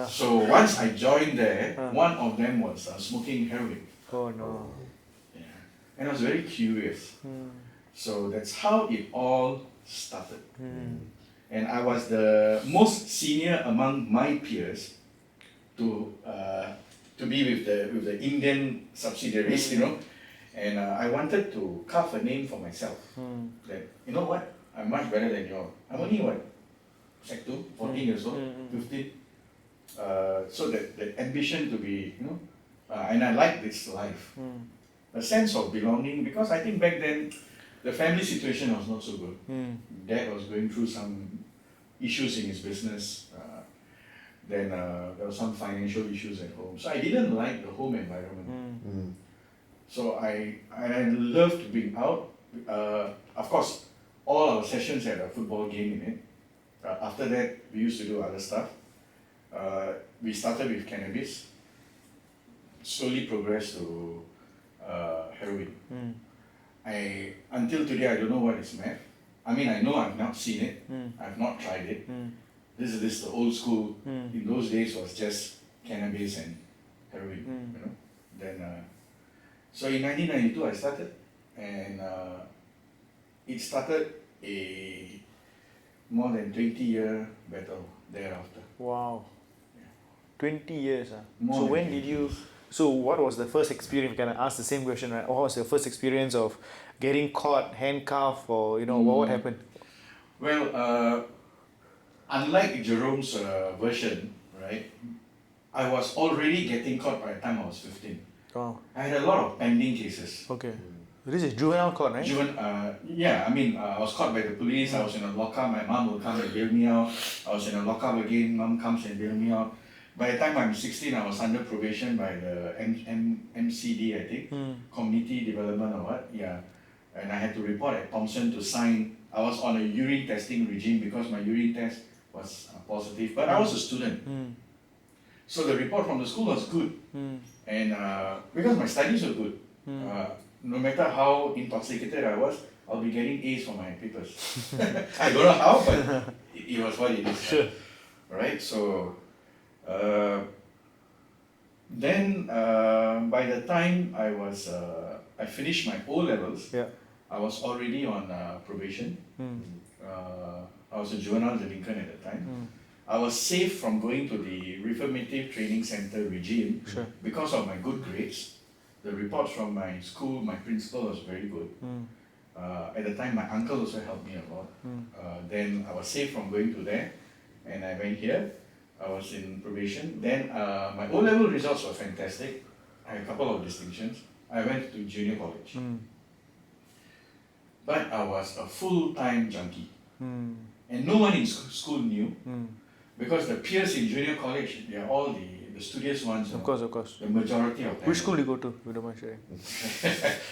So once I joined there, one of them was smoking heroin. Oh no. Yeah. And I was very curious. So that's how it all started. And I was the most senior among my peers to be with the Indian subsidiaries, you know, and I wanted to carve a name for myself. That you know what, I'm much better than you all. I'm only what, Sec 2, 14 years old, 15. So that ambition to be, you know, and I like this life, a sense of belonging, because I think back then the family situation was not so good. Dad was going through some issues in his business. Then there were some financial issues at home. So I didn't like the home environment. So I loved being out. Of course, all our sessions had a football game in it. After that, we used to do other stuff. We started with cannabis, slowly progressed to heroin. Until today, I don't know what is meth. I mean, I know I've not seen it. I've not tried it. This is the old school. In those days, was just cannabis and heroin. You know. Then, so in 1992, I started, and it started a more than 20-year battle thereafter. Wow. 20 years. More So than when 20 did you, years. so what was the first experience, can I ask the same question, right? What was your first experience of getting caught, handcuffed, or you know, what happened? Well, unlike Jerome's version, right, I was already getting caught by the time I was 15. Oh, I had a lot of pending cases. okay. This is juvenile court, right? Yeah, I mean, I was caught by the police, I was in a lockup, my mom would come and bail me out. I was in a lockup again, mom comes and bail me out. By the time I'm 16, I was under probation by the MCD, I think, Community Development or what, yeah. And I had to report at Thompson to sign. I was on a urine testing regime because my urine test was positive, but I was a student. So the report from the school was good. And because my studies were good, no matter how intoxicated I was, I'll be getting A's for my papers. I don't know how, but it was what it is. Sure. Right? So then by the time I finished my O-levels, I was already on probation. I was a juvenile delinquent at the time. I was safe from going to the Reformative Training Center regime because of my good grades. The reports from my school, my principal was very good. At the time, my uncle also helped me a lot. Then I was safe from going to there, and I went here. I was in probation. Then my O-level results were fantastic. I had a couple of distinctions. I went to junior college. But I was a full-time junkie. And no one in school knew. Because the peers in junior college, they are all the studious ones. Of course. The majority of them. Which school you go to, if you don't mind sharing?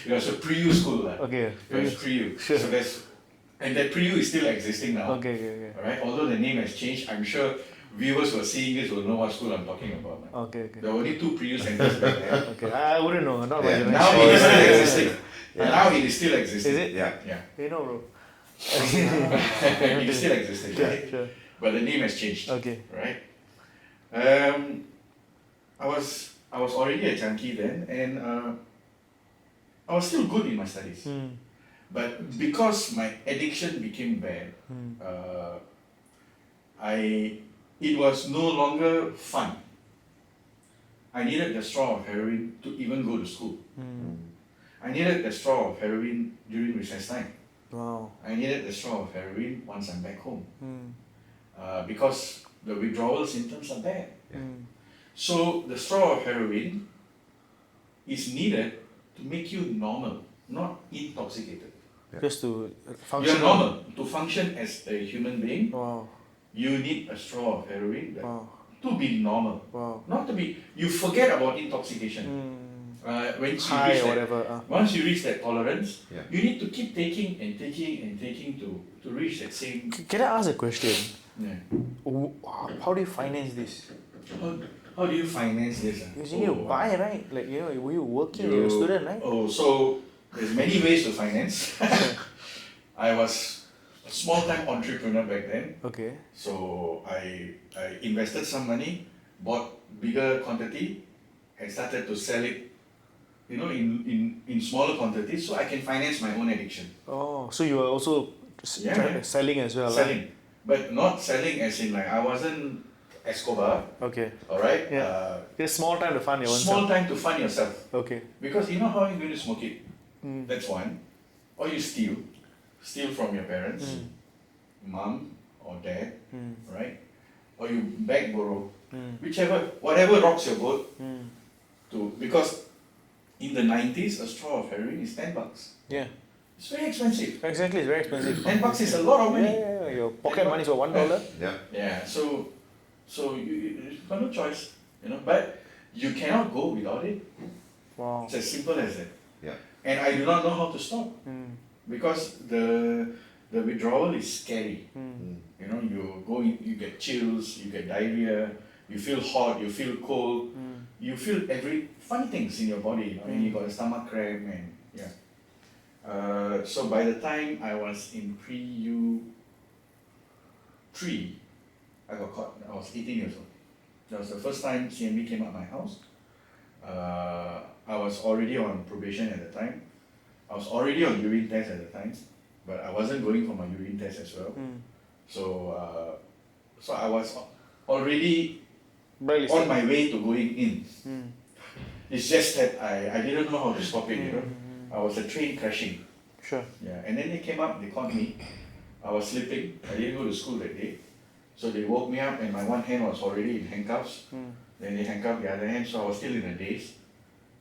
It was a pre-U school. Okay. It was pre-U. Sure. So and that pre-U is still existing now. Okay. Alright, although the name has changed, I'm sure viewers who are seeing this will know what school I'm talking about now. Okay. There were only 2 pre-U centers back then. Okay, I wouldn't know, not my generation. Now it is still existing. Now it is still existing. Is it? Yeah. You know, bro. It is still existing, right? Sure. But the name has changed. Okay. Right? I was already a junkie then, and I was still good in my studies. But because my addiction became bad, it was no longer fun. I needed the straw of heroin to even go to school. I needed the straw of heroin during recess time. Wow. I needed the straw of heroin once I'm back home. Because the withdrawal symptoms are bad. So the straw of heroin is needed to make you normal, not intoxicated. Just to function. You're normal. To function as a human being, Wow. you need a straw of heroin to be normal. Wow. Not to be, you forget about intoxication. Once you High reach or that, whatever. once you reach that tolerance, you need to keep taking to reach that same. Can I ask a question? Yeah. How do you finance this? How do you finance this? Because you need to buy, right? Like, you know, were you working? You're a student, right? Oh, so there's many ways to finance. I was a small-time entrepreneur back then. Okay. So I invested some money, bought bigger quantity, and started to sell it, you know, in smaller quantities, so I can finance my own addiction. Oh, so you were also selling as well? Selling, but not selling as in like I wasn't Escobar. Okay. All right. Yeah. Just small time to fund your own Small self. time to fund yourself. Okay. Because you know how you're going to smoke it. That's one. Or you steal from your parents, mom or dad, right? Or you beg, borrow, whatever rocks your boat. Because in the 90s, a straw of heroin is $10. Yeah. It's very expensive. Exactly, it's very expensive. $10 is a lot of money. Yeah. Your pocket money is for $1. Yeah. Yeah. So you've got no choice, But you cannot go without it. Wow. It's as simple as that. Yeah. And I do not know how to stop because the withdrawal is scary. You go in, you get chills, you get diarrhea, you feel hot, you feel cold, you feel every funny things in your body. And you got a stomach cramp and so by the time I was in pre-U 3, I got caught. I was 18 years old. That was the first time CMB came at my house. I was already on probation at the time. I was already on urine test at the time, but I wasn't going for my urine test as well. So I was already on my way to going in. It's just that I didn't know how to stop it, I was a train crashing. Sure. Yeah, and then they came up, they caught me. I was sleeping. I didn't go to school that day. So they woke me up and my one hand was already in handcuffs. Then they handcuffed the other hand, so I was still in a daze.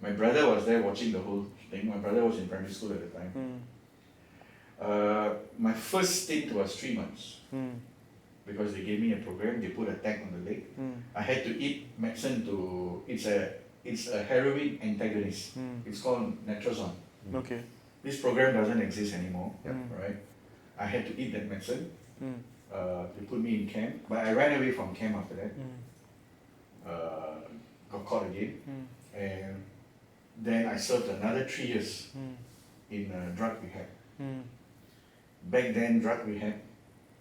My brother was there watching the whole thing. My brother was in primary school at the time. My first stint was 3 months. Because they gave me a program, they put a tag on the leg. I had to eat medicine it's a heroin antagonist. It's called Natrozone. Okay. This program doesn't exist anymore, right? I had to eat that medicine. They put me in camp, but I ran away from camp after that. Got caught again, and then I served another 3 years in drug rehab. Back then, drug rehab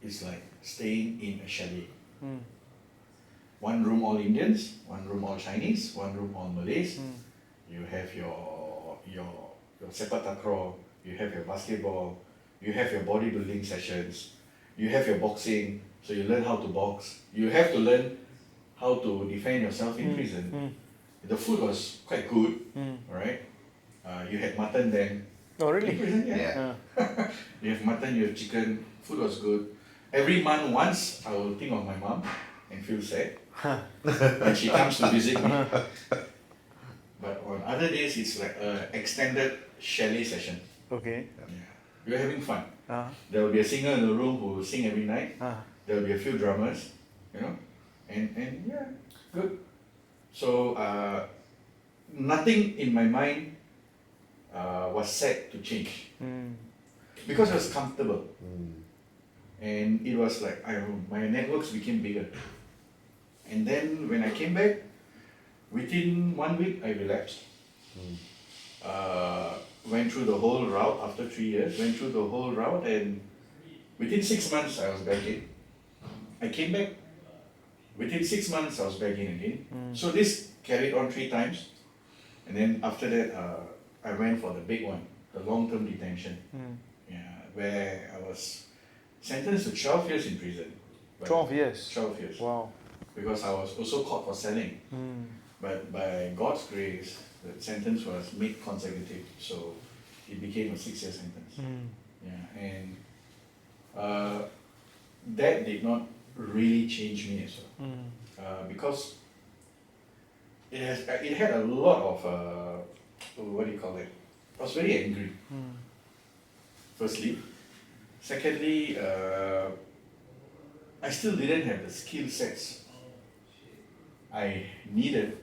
is like staying in a chalet. One room all Indians, one room all Chinese, one room all Malays. You have your sepak takraw, you have your basketball, you have your bodybuilding sessions, you have your boxing, so you learn how to box. You have to learn how to defend yourself in prison. The food was quite good, alright? You had mutton then. Oh, really? In prison, yeah. You have mutton, you have chicken, food was good. Every month once, I will think of my mom and feel sad. And she comes to visit me. But on other days, it's like an extended chalet session. Okay. Yeah. We're having fun. There will be a singer in the room who will sing every night. There will be a few drummers, and yeah, good. So nothing in my mind was set to change because I was comfortable, and it was like my networks became bigger. And then when I came back, within 1 week I relapsed. Went through the whole route after 3 years. Went through the whole route, and within 6 months I was back in. I came back. Within 6 months I was back in again. So this carried on 3 times, and then after that I went for the big one, the long-term detention. Where I was sentenced to 12 years in prison. 12 years? 12 years. Wow. Because I was also caught for selling. But by God's grace, the sentence was made consecutive, so it became a 6-year sentence. Yeah, and that did not really change me as well, because it had a lot of what do you call it? I was very angry. Firstly, secondly, I still didn't have the skill sets I needed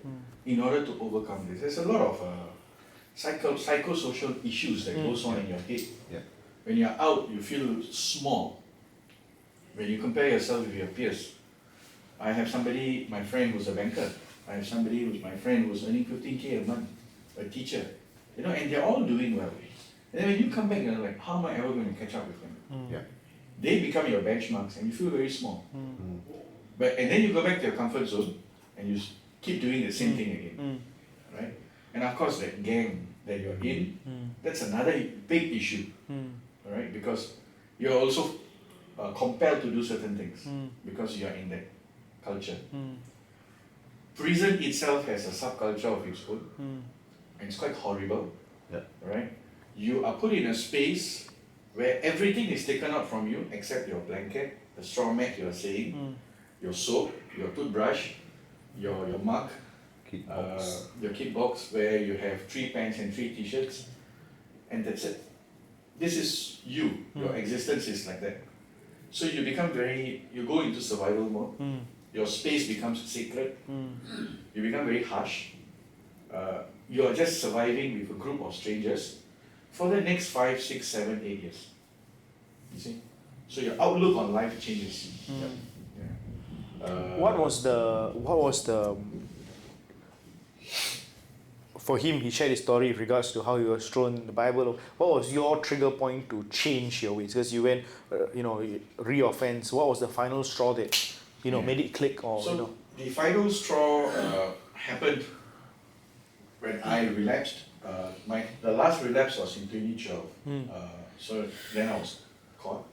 in order to overcome this. There's a lot of psychosocial issues that goes on in your head. When you're out, you feel small. When you compare yourself with your peers. I have somebody, my friend who's a banker. I have somebody who's my friend who's earning 15K a month, a teacher. And they're all doing well. And then when you come back, you're like, how am I ever going to catch up with them? They become your benchmarks and you feel very small. And then you go back to your comfort zone and you keep doing the same thing again, right? And of course, that gang that you're in, that's another big issue, right? Because you're also compelled to do certain things because you're in that culture. Prison itself has a subculture of its own, and it's quite horrible. Yeah. Right? You are put in a space where everything is taken out from you except your blanket, the straw mat you are saying, your soap, your toothbrush, your mug, Kid box. your kit box where you have 3 pants and 3 t-shirts, and that's it. This is you. Your existence is like that. So you go into survival mode. Your space becomes sacred. You become very harsh. You are just surviving with a group of strangers for the next 5, 6, 7, 8 years. You see? So your outlook on life changes. Yeah. What was the for him? He shared his story with regards to how he was thrown in the Bible. What was your trigger point to change your ways? Because you went, re-offense. What was the final straw that made it click? Or so the final straw happened when I relapsed. The last relapse was in 2012. So then I was caught.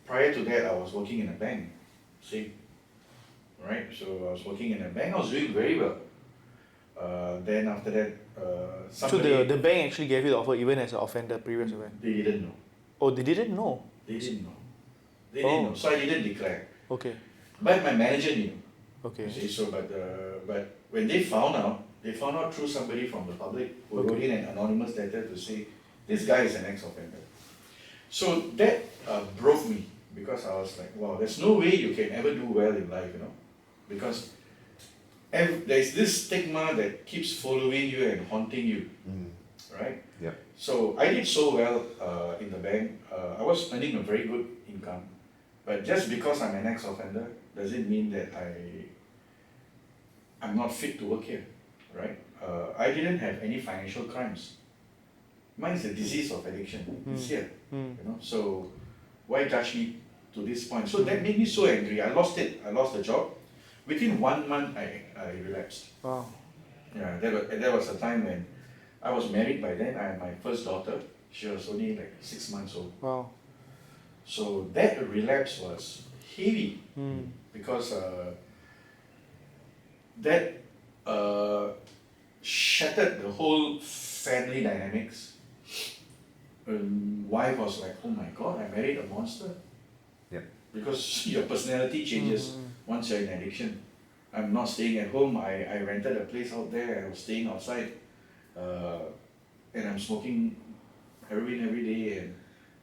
Prior to that, I was working in a bank. See, right? So I was working in a bank. I was doing very well. Then after that, somebody... So the bank actually gave you the offer even as an offender previous to when? They didn't know. Oh, they didn't know? They didn't know. They didn't know. So I didn't declare. Okay. But my manager knew. Okay. See, so but when they found out through somebody from the public who wrote in an anonymous letter to say, this guy is an ex-offender. So that broke me, because I was like, wow, there's no way you can ever do well in life, because there's this stigma that keeps following you and haunting you, right? Yeah. So I did so well in the bank. I was earning a very good income, but just because I'm an ex-offender doesn't mean that I'm not fit to work here, right? I didn't have any financial crimes. Mine is a disease of addiction. It's here, So why judge me to this point? So that made me so angry. I lost it. I lost the job. Within 1 month, I relapsed. Wow. Yeah, that was a time when I was married by then. I had my first daughter. She was only like 6 months old. Wow. So that relapse was heavy, because that shattered the whole family dynamics. Wife was like, oh my God, I married a monster. Yeah. Because your personality changes once you're in addiction. I'm not staying at home. I rented a place out there. I was staying outside, and I'm smoking heroin every day, and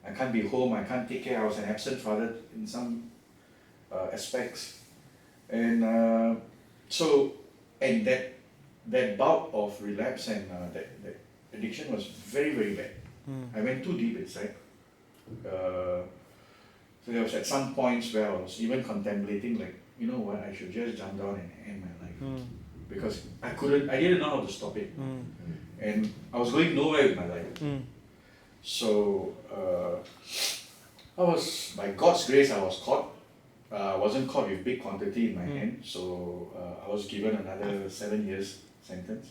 I can't be home. I can't take care. I was an absent father in some aspects, and that bout of relapse and that addiction was very, very bad. I went too deep inside. So there was at some points where I was even contemplating, like, you know what, I should just jump down and end my life, because I didn't know how to stop it, and I was going nowhere with my life. So by God's grace, I was caught. I wasn't caught with big quantity in my hand, so I was given another 7 years sentence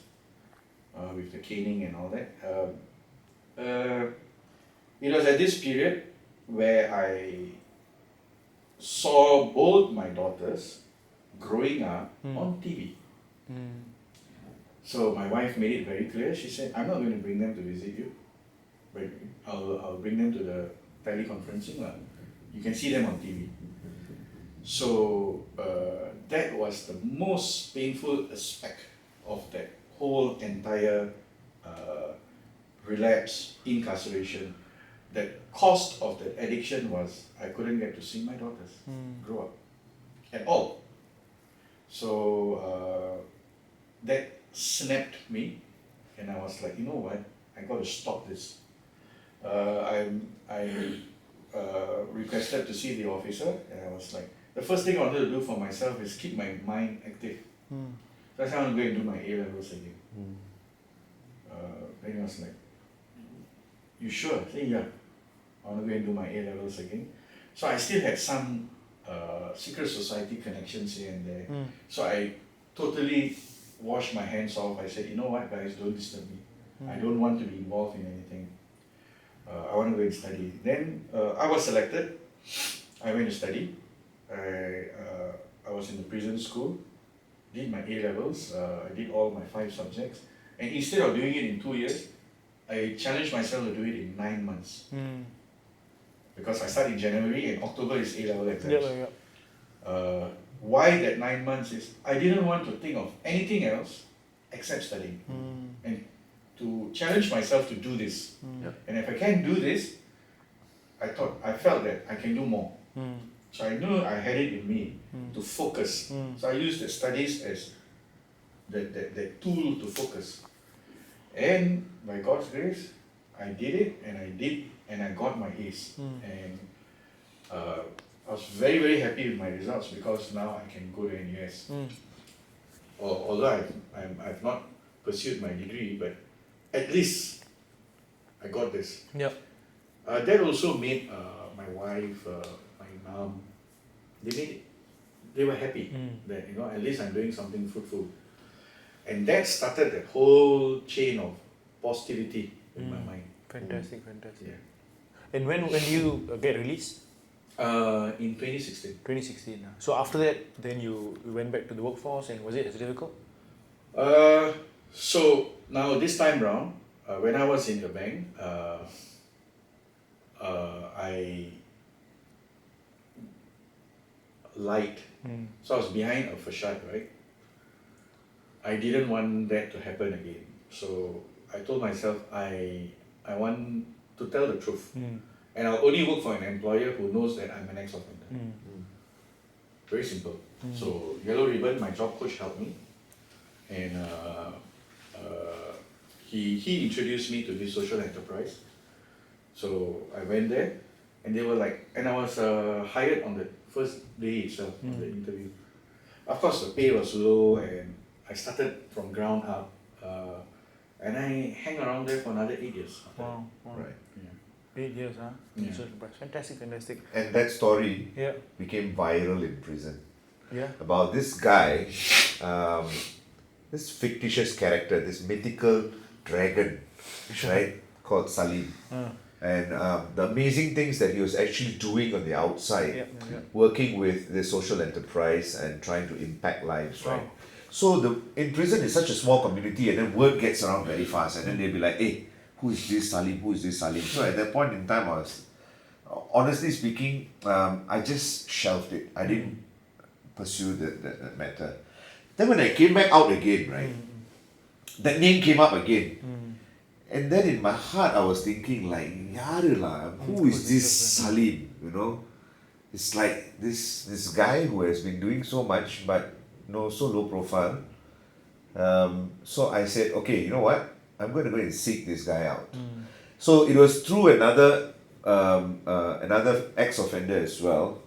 with the caning and all that. It was at this period where I saw both my daughters growing up on TV. So my wife made it very clear. She said, I'm not going to bring them to visit you, but I'll bring them to the teleconferencing. You can see them on TV. So that was the most painful aspect of that whole entire relapse, incarceration. The cost of the addiction was I couldn't get to see my daughters grow up at all. So that snapped me, and I was like, you know what, I got to stop this. I requested to see the officer, and I was like, the first thing I wanted to do for myself is keep my mind active. That's how I'm going to do my A-levels again. Then he was like, you sure? I said, yeah. I want to go and do my A-levels again. So I still had some secret society connections here and there. So I totally washed my hands off. I said, you know what, guys, don't disturb me. I don't want to be involved in anything. I want to go and study. Then I was selected. I went to study. I I was in the prison school, did my A levels, I did all my 5 subjects, and instead of doing it in 2 years, I challenged myself to do it in 9 months. Because I start in January and October is A level exams. Why that 9 months is I didn't want to think of anything else except studying, and to challenge myself to do this. And if I can do this, I felt that I can do more. So I knew I had it in me to focus. So I used the studies as that tool to focus. And by God's grace, I did it and I got my A's. And I was very, very happy with my results because now I can go to NUS. Although I've not pursued my degree, but at least I got this. That also made my wife, my mom, they were happy that at least I'm doing something fruitful. And that started that whole chain of positivity in my mind. Fantastic, fantastic. Yeah. And when did you get released? In 2016. 2016. So after that, then you went back to the workforce, and was it as difficult? So now this time round, when I was in the bank, I lied. So I was behind a facade, right? I didn't want that to happen again. So I told myself I want to tell the truth. And I'll only work for an employer who knows that I'm an ex-offender. Very simple. So Yellow Ribbon, my job coach, helped me. And he introduced me to this social enterprise. So I went there, and they were like, and I was hired on the first day itself, on the interview. Of course, the pay was low, and I started from ground up. And I hang around there for another 8 years. Wow. Right. Yeah. 8 years, huh? Yeah. So fantastic, fantastic. And that story Yeah. became viral in prison. Yeah. About this guy, this fictitious character, this mythical dragon, right, called Salim. And the amazing things that he was actually doing on the outside, working with the social enterprise and trying to impact lives, right? Wow. So in prison is such a small community, and then word gets around very fast, and then they'll be like, hey, who is this Salim? Who is this Salim? So at that point in time, I was, honestly speaking, I just shelved it. I didn't pursue that matter. Then when I came back out again, right, that name came up again. And then in my heart, I was thinking like, who is this Salim? It's like this guy who has been doing so much, but so low profile. So I said, okay, you know what? I'm going to go and seek this guy out. So it was through another ex-offender as well,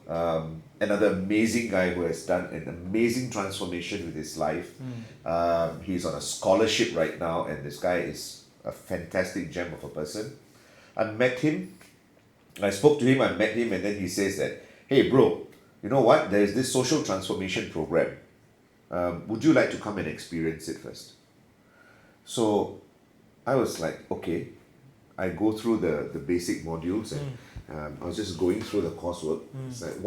another amazing guy who has done an amazing transformation with his life. He's on a scholarship right now, and this guy is a fantastic gem of a person. I met him, I spoke to him, I met him, and then he says that, hey bro, you know what? There's this social transformation program. Would you like to come and experience it first? So I was like, okay. I go through the basic modules, and I was just going through the coursework. It's like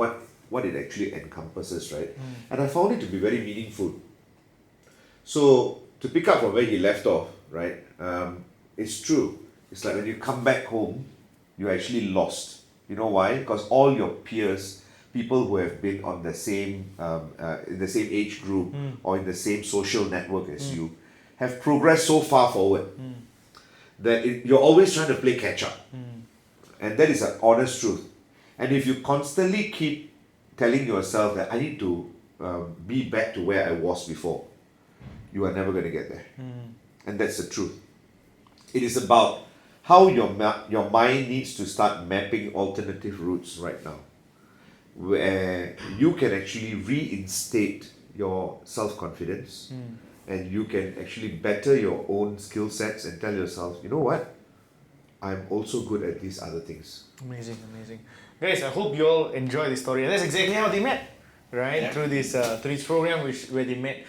what it actually encompasses, right? And I found it to be very meaningful. So to pick up from where he left off, right? It's true. It's like when you come back home, you're actually lost. You know why? Because all your peers, people who have been on the same in the same age group or in the same social network as you, have progressed so far forward that you're always trying to play catch up. And that is an honest truth. And if you constantly keep telling yourself that I need to be back to where I was before, you are never going to get there. And that's the truth. It is about how your mind needs to start mapping alternative routes right now, where you can actually reinstate your self-confidence, and you can actually better your own skill sets and tell yourself, you know what, I'm also good at these other things. Amazing, amazing. Guys, I hope you all enjoy this story. And that's exactly how they met, right? Yeah. Through this program where they met.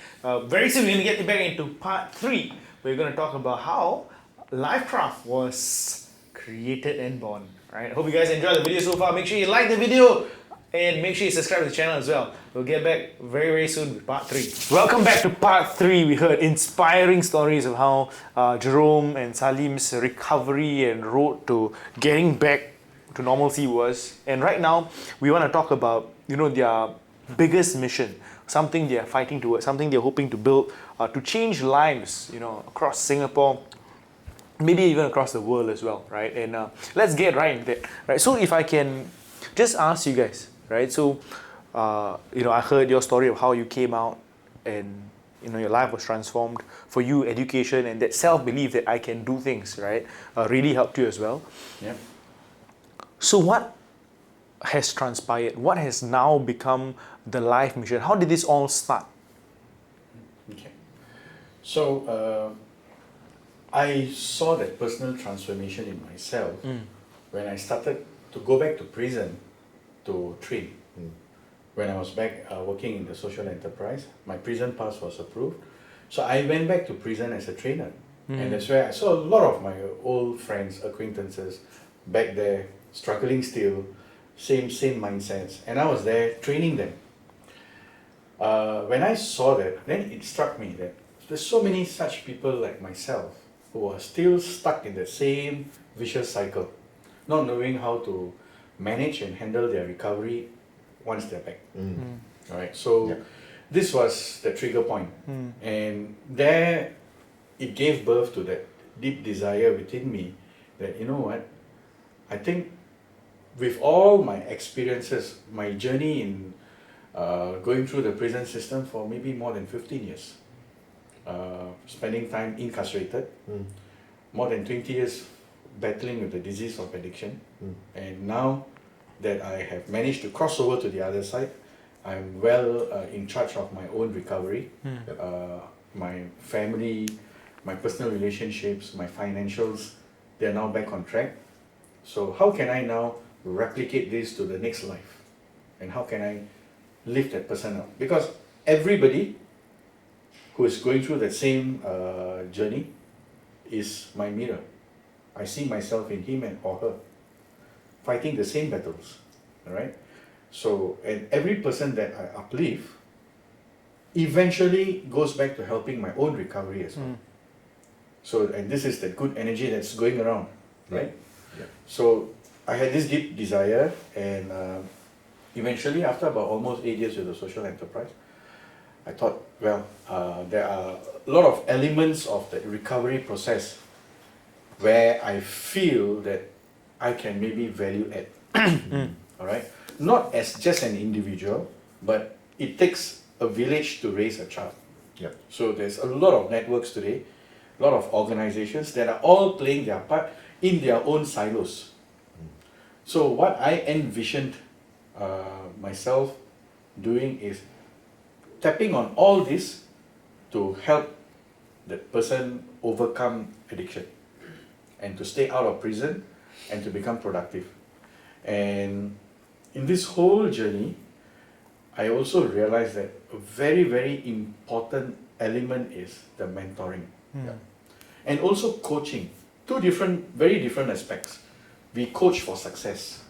Very soon we're going to get back into part 3. We're going to talk about how Lifecraft was created and born, right? I hope you guys enjoyed the video so far. Make sure you like the video, And make sure you subscribe to the channel as well. We'll get back very, very soon with part 3. Welcome back to part 3. We heard inspiring stories of how Jerome and Salim's recovery and road to getting back to normalcy was. And right now, we want to talk about, their biggest mission, something they're fighting towards, something they're hoping to build to change lives, across Singapore, maybe even across the world as well, right? And let's get right into that, right? So if I can just ask you guys, right? So, I heard your story of how you came out and, your life was transformed. For you, education and that self-belief that I can do things, right? Really helped you as well. Yeah. So what has transpired? What has now become the life mission? How did this all start? Okay. So I saw that personal transformation in myself when I started to go back to prison to train. When I was back working in the social enterprise, my prison pass was approved. So I went back to prison as a trainer. And that's where I saw a lot of my old friends, acquaintances back there, struggling still, same mindsets. And I was there training them. When I saw that, then it struck me that there's so many such people like myself who are still stuck in the same vicious cycle, not knowing how to manage and handle their recovery once they're back. All right, so this was the trigger point. And there it gave birth to that deep desire within me that, you know what, I think with all my experiences, my journey in going through the prison system for maybe more than 15 years, spending time incarcerated, more than 20 years battling with the disease of addiction, and now that I have managed to cross over to the other side, I'm well in charge of my own recovery, my family, my personal relationships, my financials, they're now back on track. So how can I now replicate this to the next life? And how can I lift that person up? Because everybody who is going through the same journey is my mirror. I see myself in him and or her, fighting the same battles, all right? So, and every person that I uplift eventually goes back to helping my own recovery as well. So, and this is the good energy that's going around, right? So, I had this deep desire, and eventually, after about almost 8 years with the social enterprise, I thought, well, there are a lot of elements of the recovery process where I feel that I can maybe value add. All right? Not as just an individual, but it takes a village to raise a child. So there's a lot of networks today, a lot of organizations that are all playing their part in their own silos. So what I envisioned myself doing is tapping on all this to help the person overcome addiction and to stay out of prison and to become productive. And in this whole journey, I also realized that a very, very important element is the mentoring. And also coaching. Two different, very different aspects. We coach for success.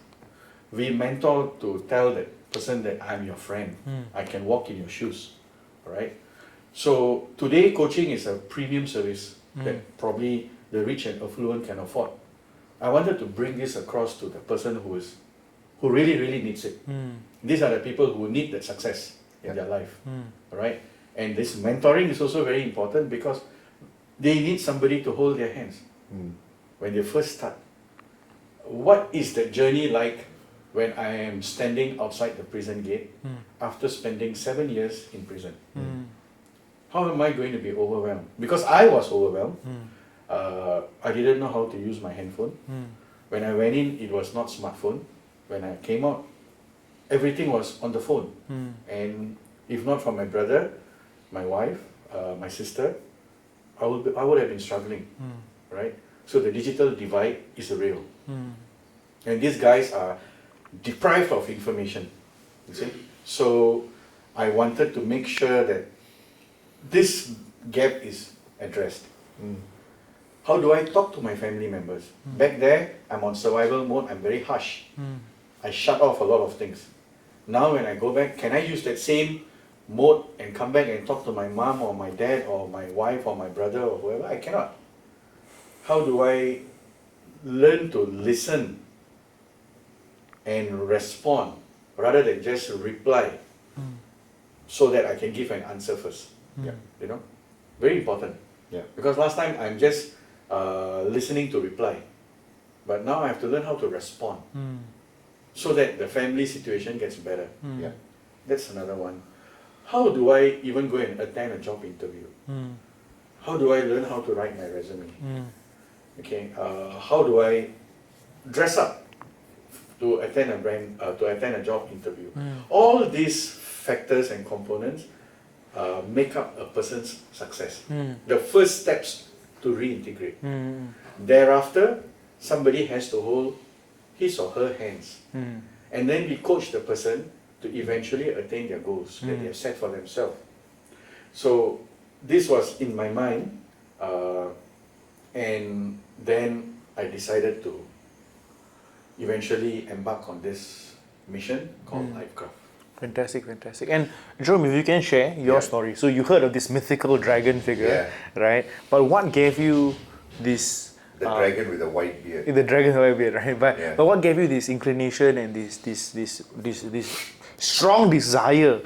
We mentor to tell that person that I'm your friend. I can walk in your shoes. All right? So today, coaching is a premium service that probably the rich and affluent can afford. I wanted to bring this across to the person who really, really needs it. These are the people who need that success in their life. All right? And this mentoring is also very important because they need somebody to hold their hands when they first start. What is that journey like when I am standing outside the prison gate after spending 7 years in prison? How am I going to be overwhelmed? Because I was overwhelmed. I didn't know how to use my handphone. When I went in, it was not smartphone. When I came out, everything was on the phone. And if not for my brother, my wife, my sister, I would have been struggling, right? So the digital divide is real. And these guys are deprived of information, you see. So I wanted to make sure that this gap is addressed. How do I talk to my family members? Back there, I'm on survival mode, I'm very harsh. I shut off a lot of things. Now when I go back, can I use that same mode and come back and talk to my mom or my dad or my wife or my brother or whoever? I cannot. How do I learn to listen and respond rather than just reply so that I can give an answer first? Yeah. You know, very important. Yeah. Because last time I'm just listening to reply, but now I have to learn how to respond so that the family situation gets better. Yeah. That's another one. How do I even go and attend a job interview? How do I learn how to write my resume? Okay. How do I dress up to attend a job interview? All these factors and components make up a person's success. The first steps to reintegrate. Thereafter, somebody has to hold his or her hands, and then we coach the person to eventually attain their goals that they have set for themselves. So this was in my mind, and then I decided to eventually embark on this mission called Lifecraft. Fantastic, fantastic. And Jerome, if you can share your story. So you heard of this mythical dragon figure, right? But what gave you this? The dragon with a white beard. The dragon with a white beard, right? But what gave you this inclination and this strong desire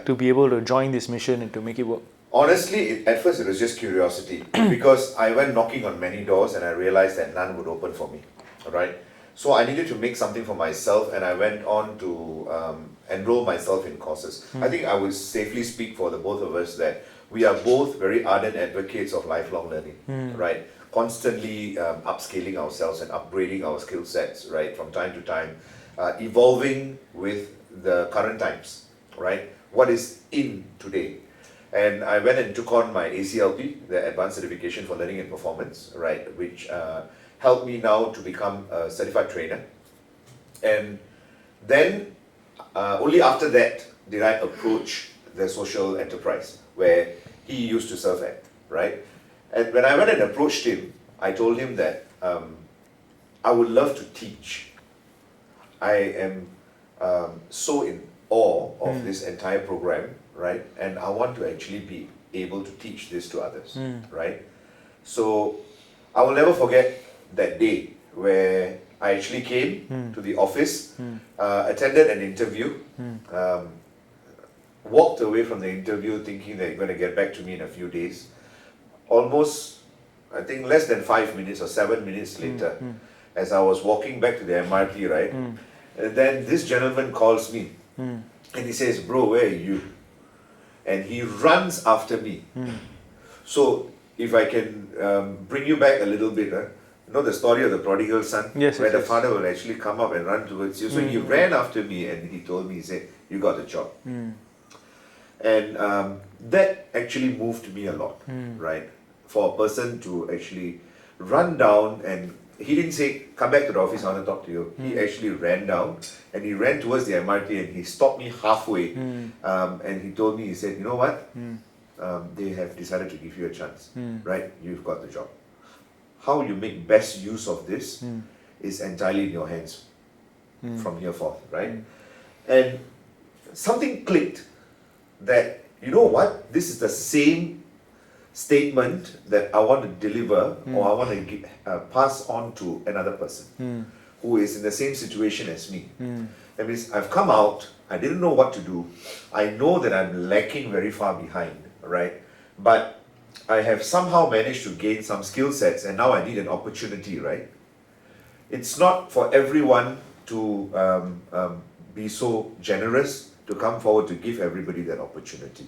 to be able to join this mission and to make it work? Honestly, at first it was just curiosity because I went knocking on many doors and I realized that none would open for me, right? So I needed to make something for myself and I went on to enroll myself in courses. I think I would safely speak for the both of us that we are both very ardent advocates of lifelong learning, right? Constantly upscaling ourselves and upgrading our skill sets, right? From time to time, evolving with the current times, right? What is in today? And I went and took on my ACLP, the Advanced Certification for Learning and Performance, right? Which helped me now to become a certified trainer. And then only after that did I approach the social enterprise where he used to serve at, right? And when I went and approached him, I told him that I would love to teach. I am so in awe of this entire program, right? And I want to actually be able to teach this to others, right? So I will never forget that day where I actually came to the office, attended an interview, walked away from the interview thinking they're going to get back to me in a few days. Almost, I think less than 5 minutes or 7 minutes later, as I was walking back to the MRT, right? And then this gentleman calls me and he says, "Bro, where are you?" And he runs after me. So if I can bring you back a little bit, you know the story of the prodigal son, where the father will actually come up and run towards you. So he ran after me and he told me, he said, "You got the job." And that actually moved me a lot, right? For a person to actually run down and he didn't say, "Come back to the office, I want to talk to you." He actually ran down and he ran towards the MRT and he stopped me halfway. And he told me, he said, "You know what? They have decided to give you a chance, right? You've got the job. How you make best use of this is entirely in your hands from here forth, right?" And something clicked that, you know what? This is the same statement that I want to deliver or I want to pass on to another person who is in the same situation as me. That means I've come out, I didn't know what to do, I know that I'm lacking very far behind, right? But I have somehow managed to gain some skill sets and now I need an opportunity, right? It's not for everyone to be so generous to come forward to give everybody that opportunity.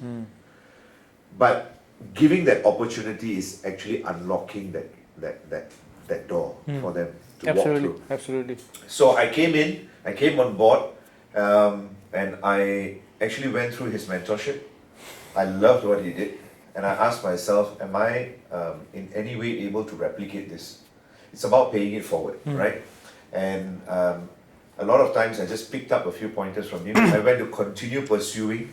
But giving that opportunity is actually unlocking that door for them to walk through. Absolutely. So I came on board, and I actually went through his mentorship. I loved what he did, and I asked myself, am I in any way able to replicate this? It's about paying it forward, right? And a lot of times I just picked up a few pointers from him. I went to continue pursuing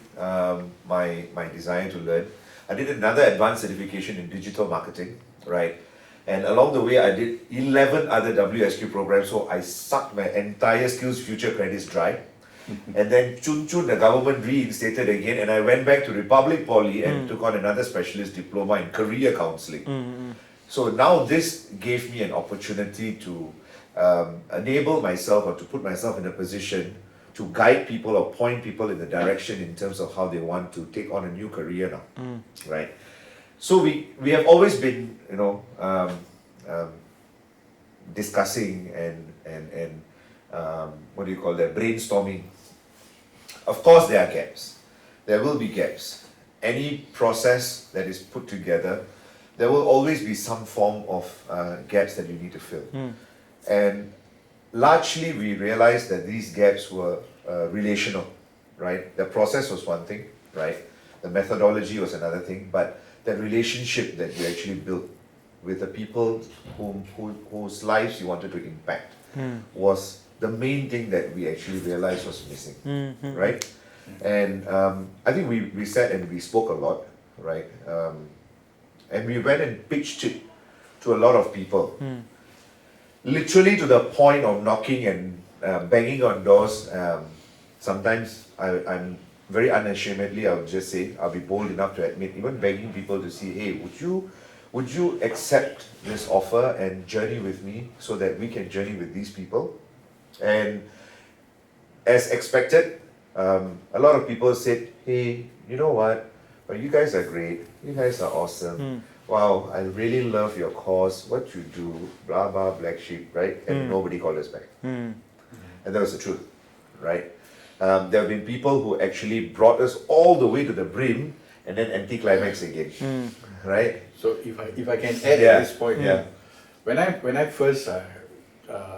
my desire to learn. I did another advanced certification in digital marketing, right? And along the way, I did 11 other WSQ programs, so I sucked my entire skills future credits dry. And then chun chun, the government reinstated again, and I went back to Republic Poly and took on another specialist diploma in career counseling. So now this gave me an opportunity to enable myself or to put myself in a position to guide people or point people in the direction in terms of how they want to take on a new career now, right? So we have always been, discussing and what do you call that, brainstorming. Of course there are gaps. There will be gaps. Any process that is put together, there will always be some form of gaps that you need to fill. And largely we realized that these gaps were relational, right? The process was one thing, right? The methodology was another thing, but the relationship that you actually built with the people whose lives you wanted to impact was the main thing that we actually realized was missing, right? And I think we sat and we spoke a lot, right? And we went and pitched it to a lot of people. Literally to the point of knocking and banging on doors. Sometimes I'm very unashamedly, I would just say, I'll be bold enough to admit, even begging people to see, hey, would you accept this offer and journey with me so that we can journey with these people? And as expected, a lot of people said, hey, you know what? Well, you guys are great. You guys are awesome. Wow, I really love your cause, what you do, blah, blah, black sheep, right? And nobody called us back. And that was the truth, right? There have been people who actually brought us all the way to the brim and then anticlimax again, right? So if I can add at this point, when I first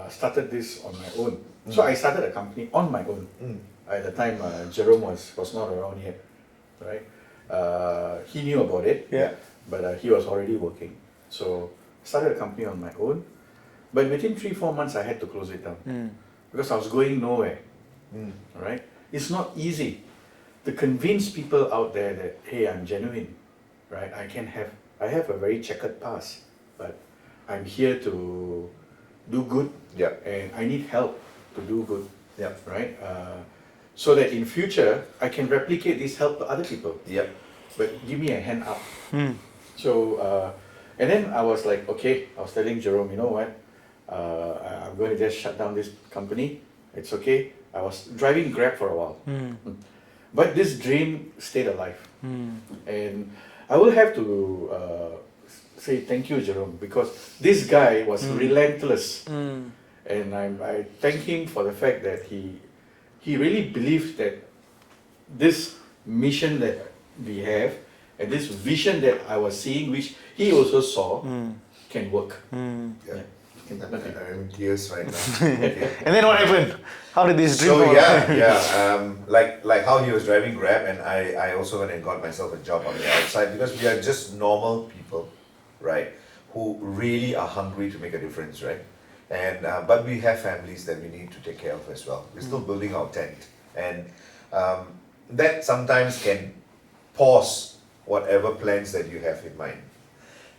started this on my own, so I started a company on my own. At the time, Jerome was not around yet, right? He knew about it, but he was already working. So started a company on my own, but within 3-4 months I had to close it down because I was going nowhere. Right? It's not easy to convince people out there that, hey, I'm genuine, right? I have a very checkered past, but I'm here to do good, and I need help to do good, right? So that in future I can replicate this help to other people. But give me a hand up. So and then I was like, okay, I was telling Jerome, you know what? I'm going to just shut down this company. It's okay. I was driving Grab for a while. But this dream stayed alive. And I will have to say thank you, Jerome, because this guy was relentless. And I thank him for the fact that he really believed that this mission that we have and this vision that I was seeing, which he also saw, can work. I'm in tears right now. And then what happened? How did this dream So like how he was driving Grab, and I also went and got myself a job on the outside, because we are just normal people, right, who really are hungry to make a difference, right? And but we have families that we need to take care of as well. We're still building our tent, and that sometimes can pause whatever plans that you have in mind.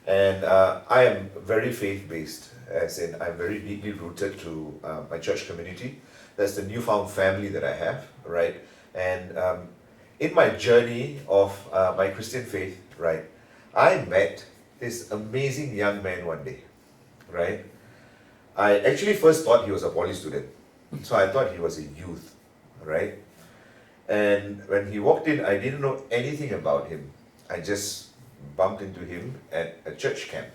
And I am very faith-based, as in I'm very deeply rooted to my church community. That's the newfound family that I have, right? And in my journey of my Christian faith, right, I met this amazing young man one day, right? I actually first thought he was a poly student. So I thought he was a youth, right? And when he walked in, I didn't know anything about him. I just bumped into him at a church camp,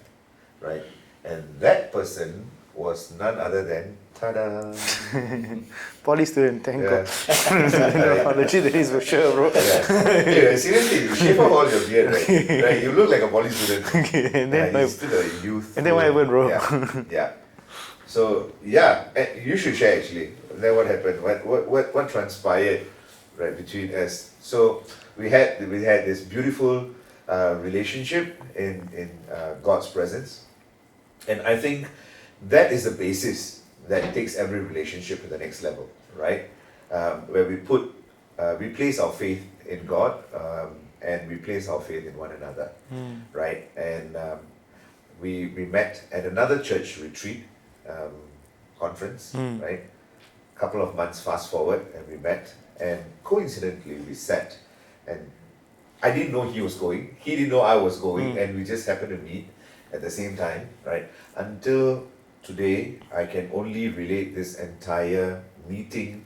right? And that person was none other than, ta-da! Poly student, thank God. Legit, that is for sure, bro. Anyway, seriously, you shave off all your beard, right? You look like a poly student. And then he's still a youth. And then what happened, bro? Yeah. So you should share actually. Then what happened? What transpired, right, between us? So we had this beautiful relationship in God's presence, and I think that is the basis that takes every relationship to the next level, right? Where we place our faith in God, and we place our faith in one another, right? And we met at another church retreat conference, right? couple of months fast forward, and we met, and coincidentally we sat, and I didn't know he was going, he didn't know I was going, and we just happened to meet at the same time, right? Until today, I can only relate this entire meeting.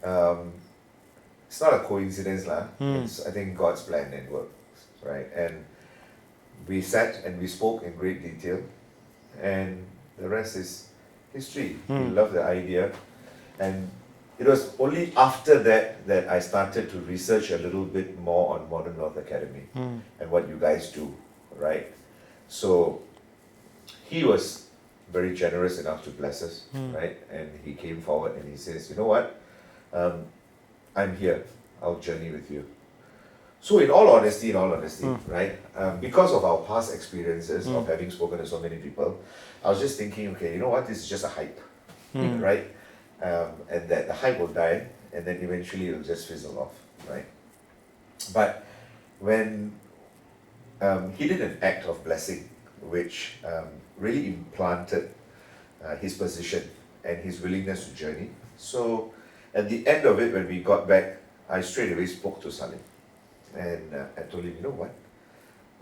It's not a coincidence, lah. It's, I think, God's plan and work, right? And we sat and we spoke in great detail, and the rest is history. He loved the idea, and it was only after that that I started to research a little bit more on Modern Wealth Academy and what you guys do, right? So he was very generous enough to bless us, right? And he came forward and he says, you know what? I'm here. I'll journey with you. So in all honesty, right? Because of our past experiences of having spoken to so many people, I was just thinking, okay, you know what? This is just a hype, right? And that the hype will die, and then eventually it'll just fizzle off, right? But when he did an act of blessing, which really implanted his position and his willingness to journey. So at the end of it, when we got back, I straight away spoke to Salim, and I told him, you know what?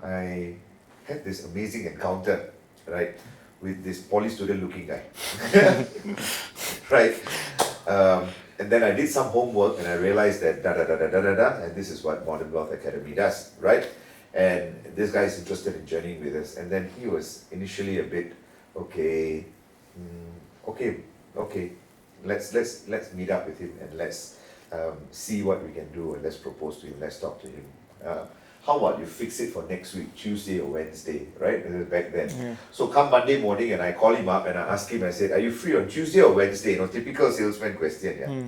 I had this amazing encounter, right, with this poly student looking guy, right? And then I did some homework and I realized that and this is what Modern Wealth Academy does, right? And this guy is interested in journeying with us. And then he was initially a bit, okay, let's meet up with him and let's see what we can do, and let's propose to him, let's talk to him. How about you fix it for next week, Tuesday or Wednesday, right? It was back then. Yeah. So come Monday morning and I call him up and I ask him, I said, are you free on Tuesday or Wednesday? You know, typical salesman question, yeah.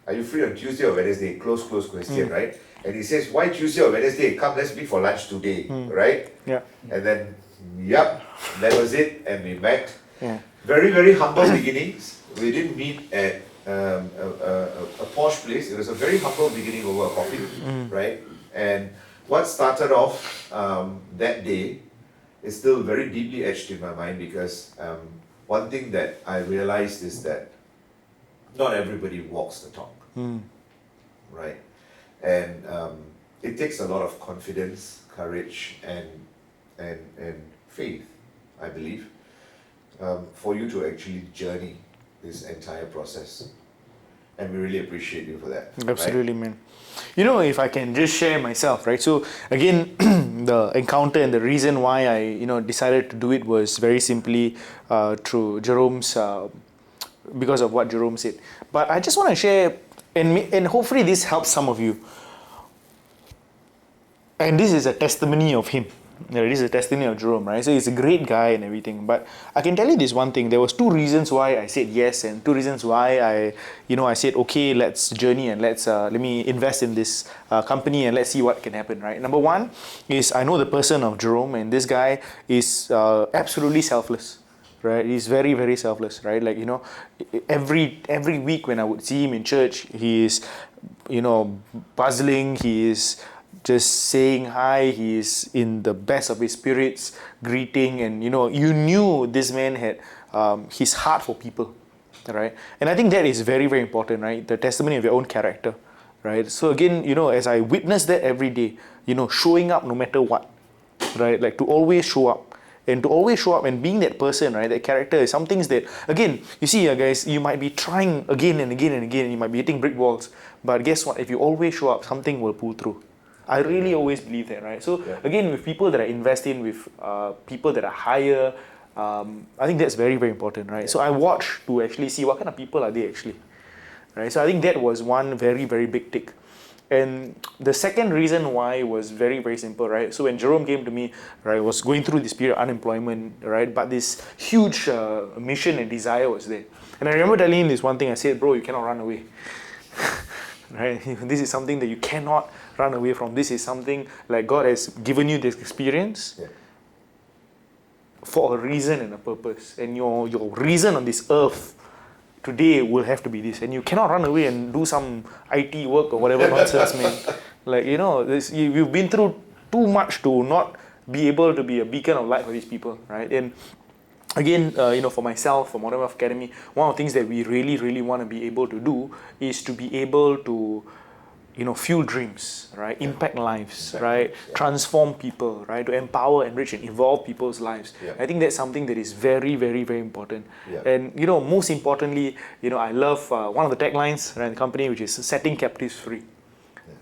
Are you free on Tuesday or Wednesday? Close question, right? And he says, why Tuesday or Wednesday? Come, let's meet for lunch today, right? Yeah. And then, yep, that was it, and we met. Yeah. Very, very humble beginnings. We didn't meet at a posh place. It was a very humble beginning over a coffee, right? And what started off that day is still very deeply etched in my mind, because one thing that I realized is that not everybody walks the talk, right? And it takes a lot of confidence, courage, and faith, I believe, for you to actually journey this entire process. And we really appreciate you for that. Absolutely, right? man. You know, if I can just share myself, right? So again, the encounter and the reason why I, decided to do it was very simply through Jerome's, because of what Jerome said. But I just want to share, and hopefully this helps some of you. And this is a testimony of him. This is a testimony of Jerome, right? So he's a great guy and everything. But I can tell you this one thing. There was 2 reasons why I said yes, and 2 reasons why I said, okay, let's journey and let me invest in this company and let's see what can happen, right? Number 1 is I know the person of Jerome, and this guy is absolutely selfless, right? He's very, very selfless, right? Like, every week when I would see him in church, he is, puzzling, he is just saying hi, he is in the best of his spirits, greeting, and you knew this man had his heart for people, right? And I think that is very, very important, right? The testimony of your own character, right? So again, as I witness that every day, showing up no matter what, right? Like to always show up. And to always show up and being that person, right? That character is some things that, again, you see, guys, you might be trying again and again and again, and you might be hitting brick walls. But guess what? If you always show up, something will pull through. I really always believe that, right? So again, with people that I invest in, with people that are higher, I think that's very, very important, right? So I watch to actually see what kind of people are they actually, right? So I think that was one very, very big tick. And the second reason why was very, very simple, right? So when Jerome came to me, right, was going through this period of unemployment, right? But this huge mission and desire was there. And I remember telling him this one thing. I said, bro, you cannot run away. Right? This is something that you cannot run away from. This is something like God has given you this experience for a reason and a purpose. And your reason on this earth today will have to be this. And you cannot run away and do some IT work or whatever nonsense, man. Like, you've been through too much to not be able to be a beacon of light for these people, right? And again, for myself, for Modern Wealth Academy, one of the things that we really, really want to be able to do is to be able to, fuel dreams, right? Impact lives, right? Transform people, right? To empower, enrich, and evolve people's lives. Yeah. I think that's something that is very, very, very important. Yeah. And most importantly, I love one of the taglines around the company, which is setting captives free.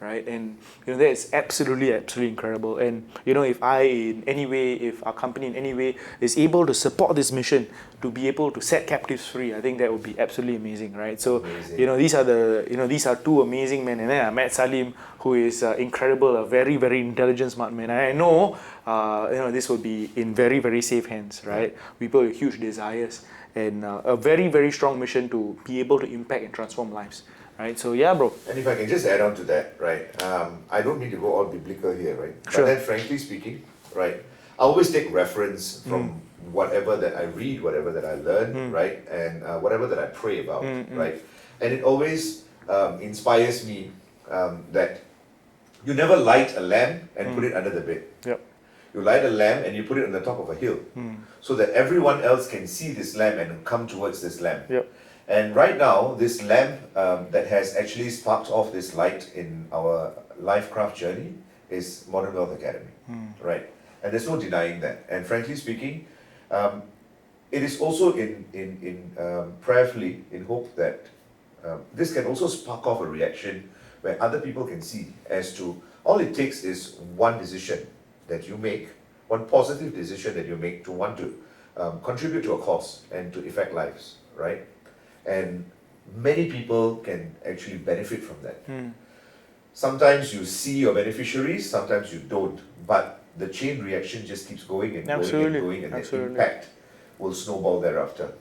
Right, and that is absolutely incredible. And if our company in any way is able to support this mission to be able to set captives free, I think that would be absolutely amazing, right? So Amazing. these are two amazing men, and then I met Salim, who is incredible, a very, very intelligent, smart man. And I know this will be in very, very safe hands, right? People with huge desires and a very, very strong mission to be able to impact and transform lives. Right, so yeah, bro. And if I can just add on to that, right? I don't mean to go all biblical here, right? Sure. But then, frankly speaking, right, I always take reference from whatever that I read, whatever that I learn, right, and whatever that I pray about, right. And it always inspires me that you never light a lamp and put it under the bed. Yep. You light a lamp and you put it on the top of a hill, so that everyone else can see this lamp and come towards this lamp. Yep. And right now, this lamp that has actually sparked off this light in our Lifecraft journey is Modern Wealth Academy, right? And there's no denying that. And frankly speaking, it is also prayerfully in hope that this can also spark off a reaction where other people can see as to all it takes is one decision that you make, one positive decision that you make to want to contribute to a cause and to affect lives, right? And many people can actually benefit from that. Sometimes you see your beneficiaries, sometimes you don't. But the chain reaction just keeps going and going and going, and the impact will snowball thereafter.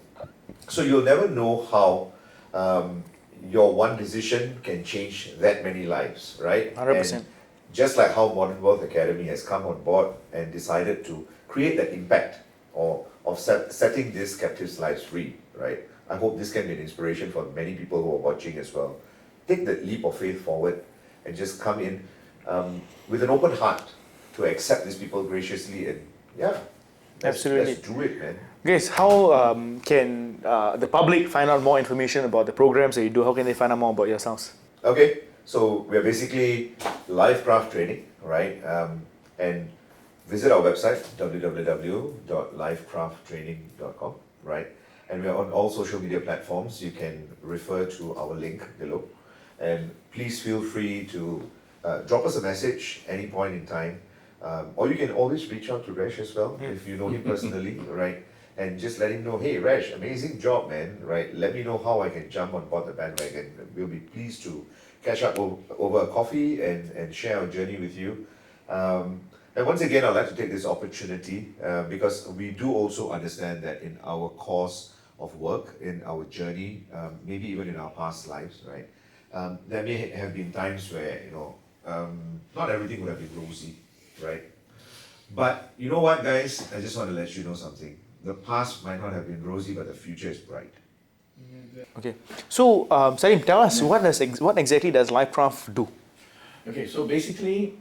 So you'll never know how your one decision can change that many lives, right? 100%. And just like how Modern Wealth Academy has come on board and decided to create that impact of setting these captives' lives free, right? I hope this can be an inspiration for many people who are watching as well. Take that leap of faith forward and just come in with an open heart to accept these people graciously, and let's do it, man. Guys, how can the public find out more information about the programs that you do? How can they find out more about yourselves? Okay, so we're basically Lifecraft training, right? And visit our website, www.lifecrafttraining.com, right? And we are on all social media platforms. You can refer to our link below. And please feel free to drop us a message any point in time. Or you can always reach out to Resh as well, if you know him personally, right? And just let him know, hey, Resh, amazing job, man, right? Let me know how I can jump on board the bandwagon. We'll be pleased to catch up over a coffee and share our journey with you. And once again, I'd like to take this opportunity because we do also understand that in our course of work, in our journey, maybe even in our past lives, right? There may have been times where, not everything would have been rosy, right? But you know what, guys? I just want to let you know something. The past might not have been rosy, but the future is bright. Okay. So, Salim, tell us, what exactly does Lifecraft do? Okay, so basically,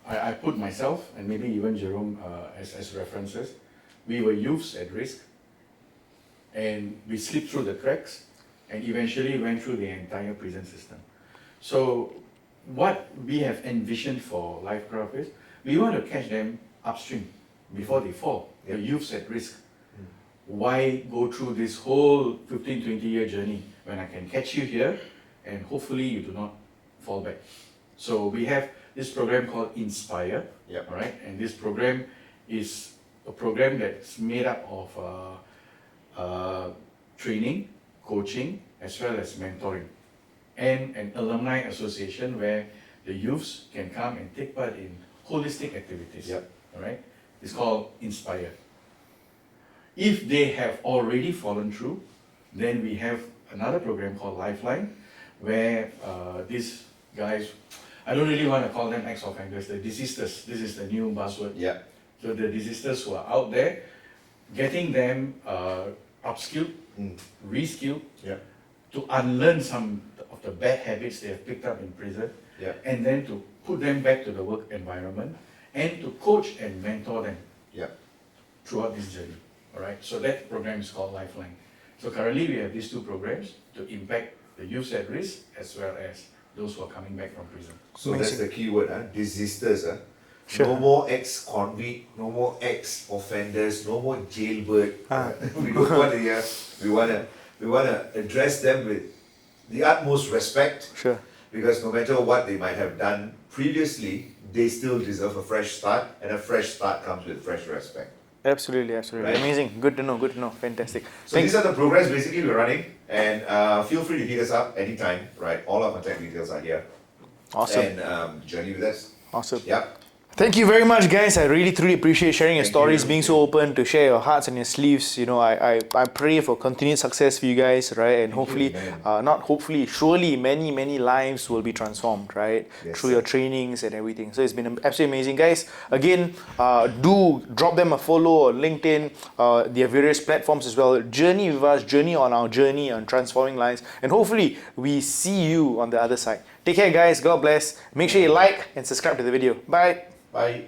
I put myself and maybe even Jerome as references. We were youths at risk, and we slipped through the cracks and eventually went through the entire prison system. So what we have envisioned for Lifecraft is we want to catch them upstream before they fall, the youths at risk. Why go through this whole 15, 20-year journey when I can catch you here and hopefully you do not fall back? So we have this program called Inspire, all right? And this program is a program that's made up of training, coaching, as well as mentoring, and an alumni association where the youths can come and take part in holistic activities, all right? It's called Inspire. If they have already fallen through, then we have another program called Lifeline, where these guys, I don't really want to call them ex-offenders, the desisters. This is the new buzzword. So the desisters who are out there, getting them upskilled, reskilled, to unlearn some of the bad habits they have picked up in prison, and then to put them back to the work environment, and to coach and mentor them throughout this journey. All right, so that program is called Lifeline. So currently we have these two programs to impact the youth at risk as well as those who are coming back from prison. So that's the key word, desisters. Sure. No more ex-convict, no more ex-offenders, no more jailbird. We don't want to hear. We wanna address them with the utmost respect. Sure. Because no matter what they might have done previously, they still deserve a fresh start, and a fresh start comes with fresh respect. Absolutely. Right. Amazing. Good to know. Fantastic. So these are the programs basically we're running, and feel free to hit us up anytime, right? All our contact details are here. Awesome. And journey with us. Awesome. Yep. Thank you very much, guys. I really truly appreciate sharing your Thank stories, you. being so open to share your hearts and your sleeves. You know, I pray for continued success for you guys, right? And hopefully, not hopefully, surely many lives will be transformed, right? Yes, Through sir. your trainings and everything. So it's been absolutely amazing, guys. Again, do drop them a follow on LinkedIn, their various platforms as well. Journey with us, journey on our journey on transforming lives, and hopefully we see you on the other side. Take care, guys. God bless. Make sure you like and subscribe to the video. Bye. Bye.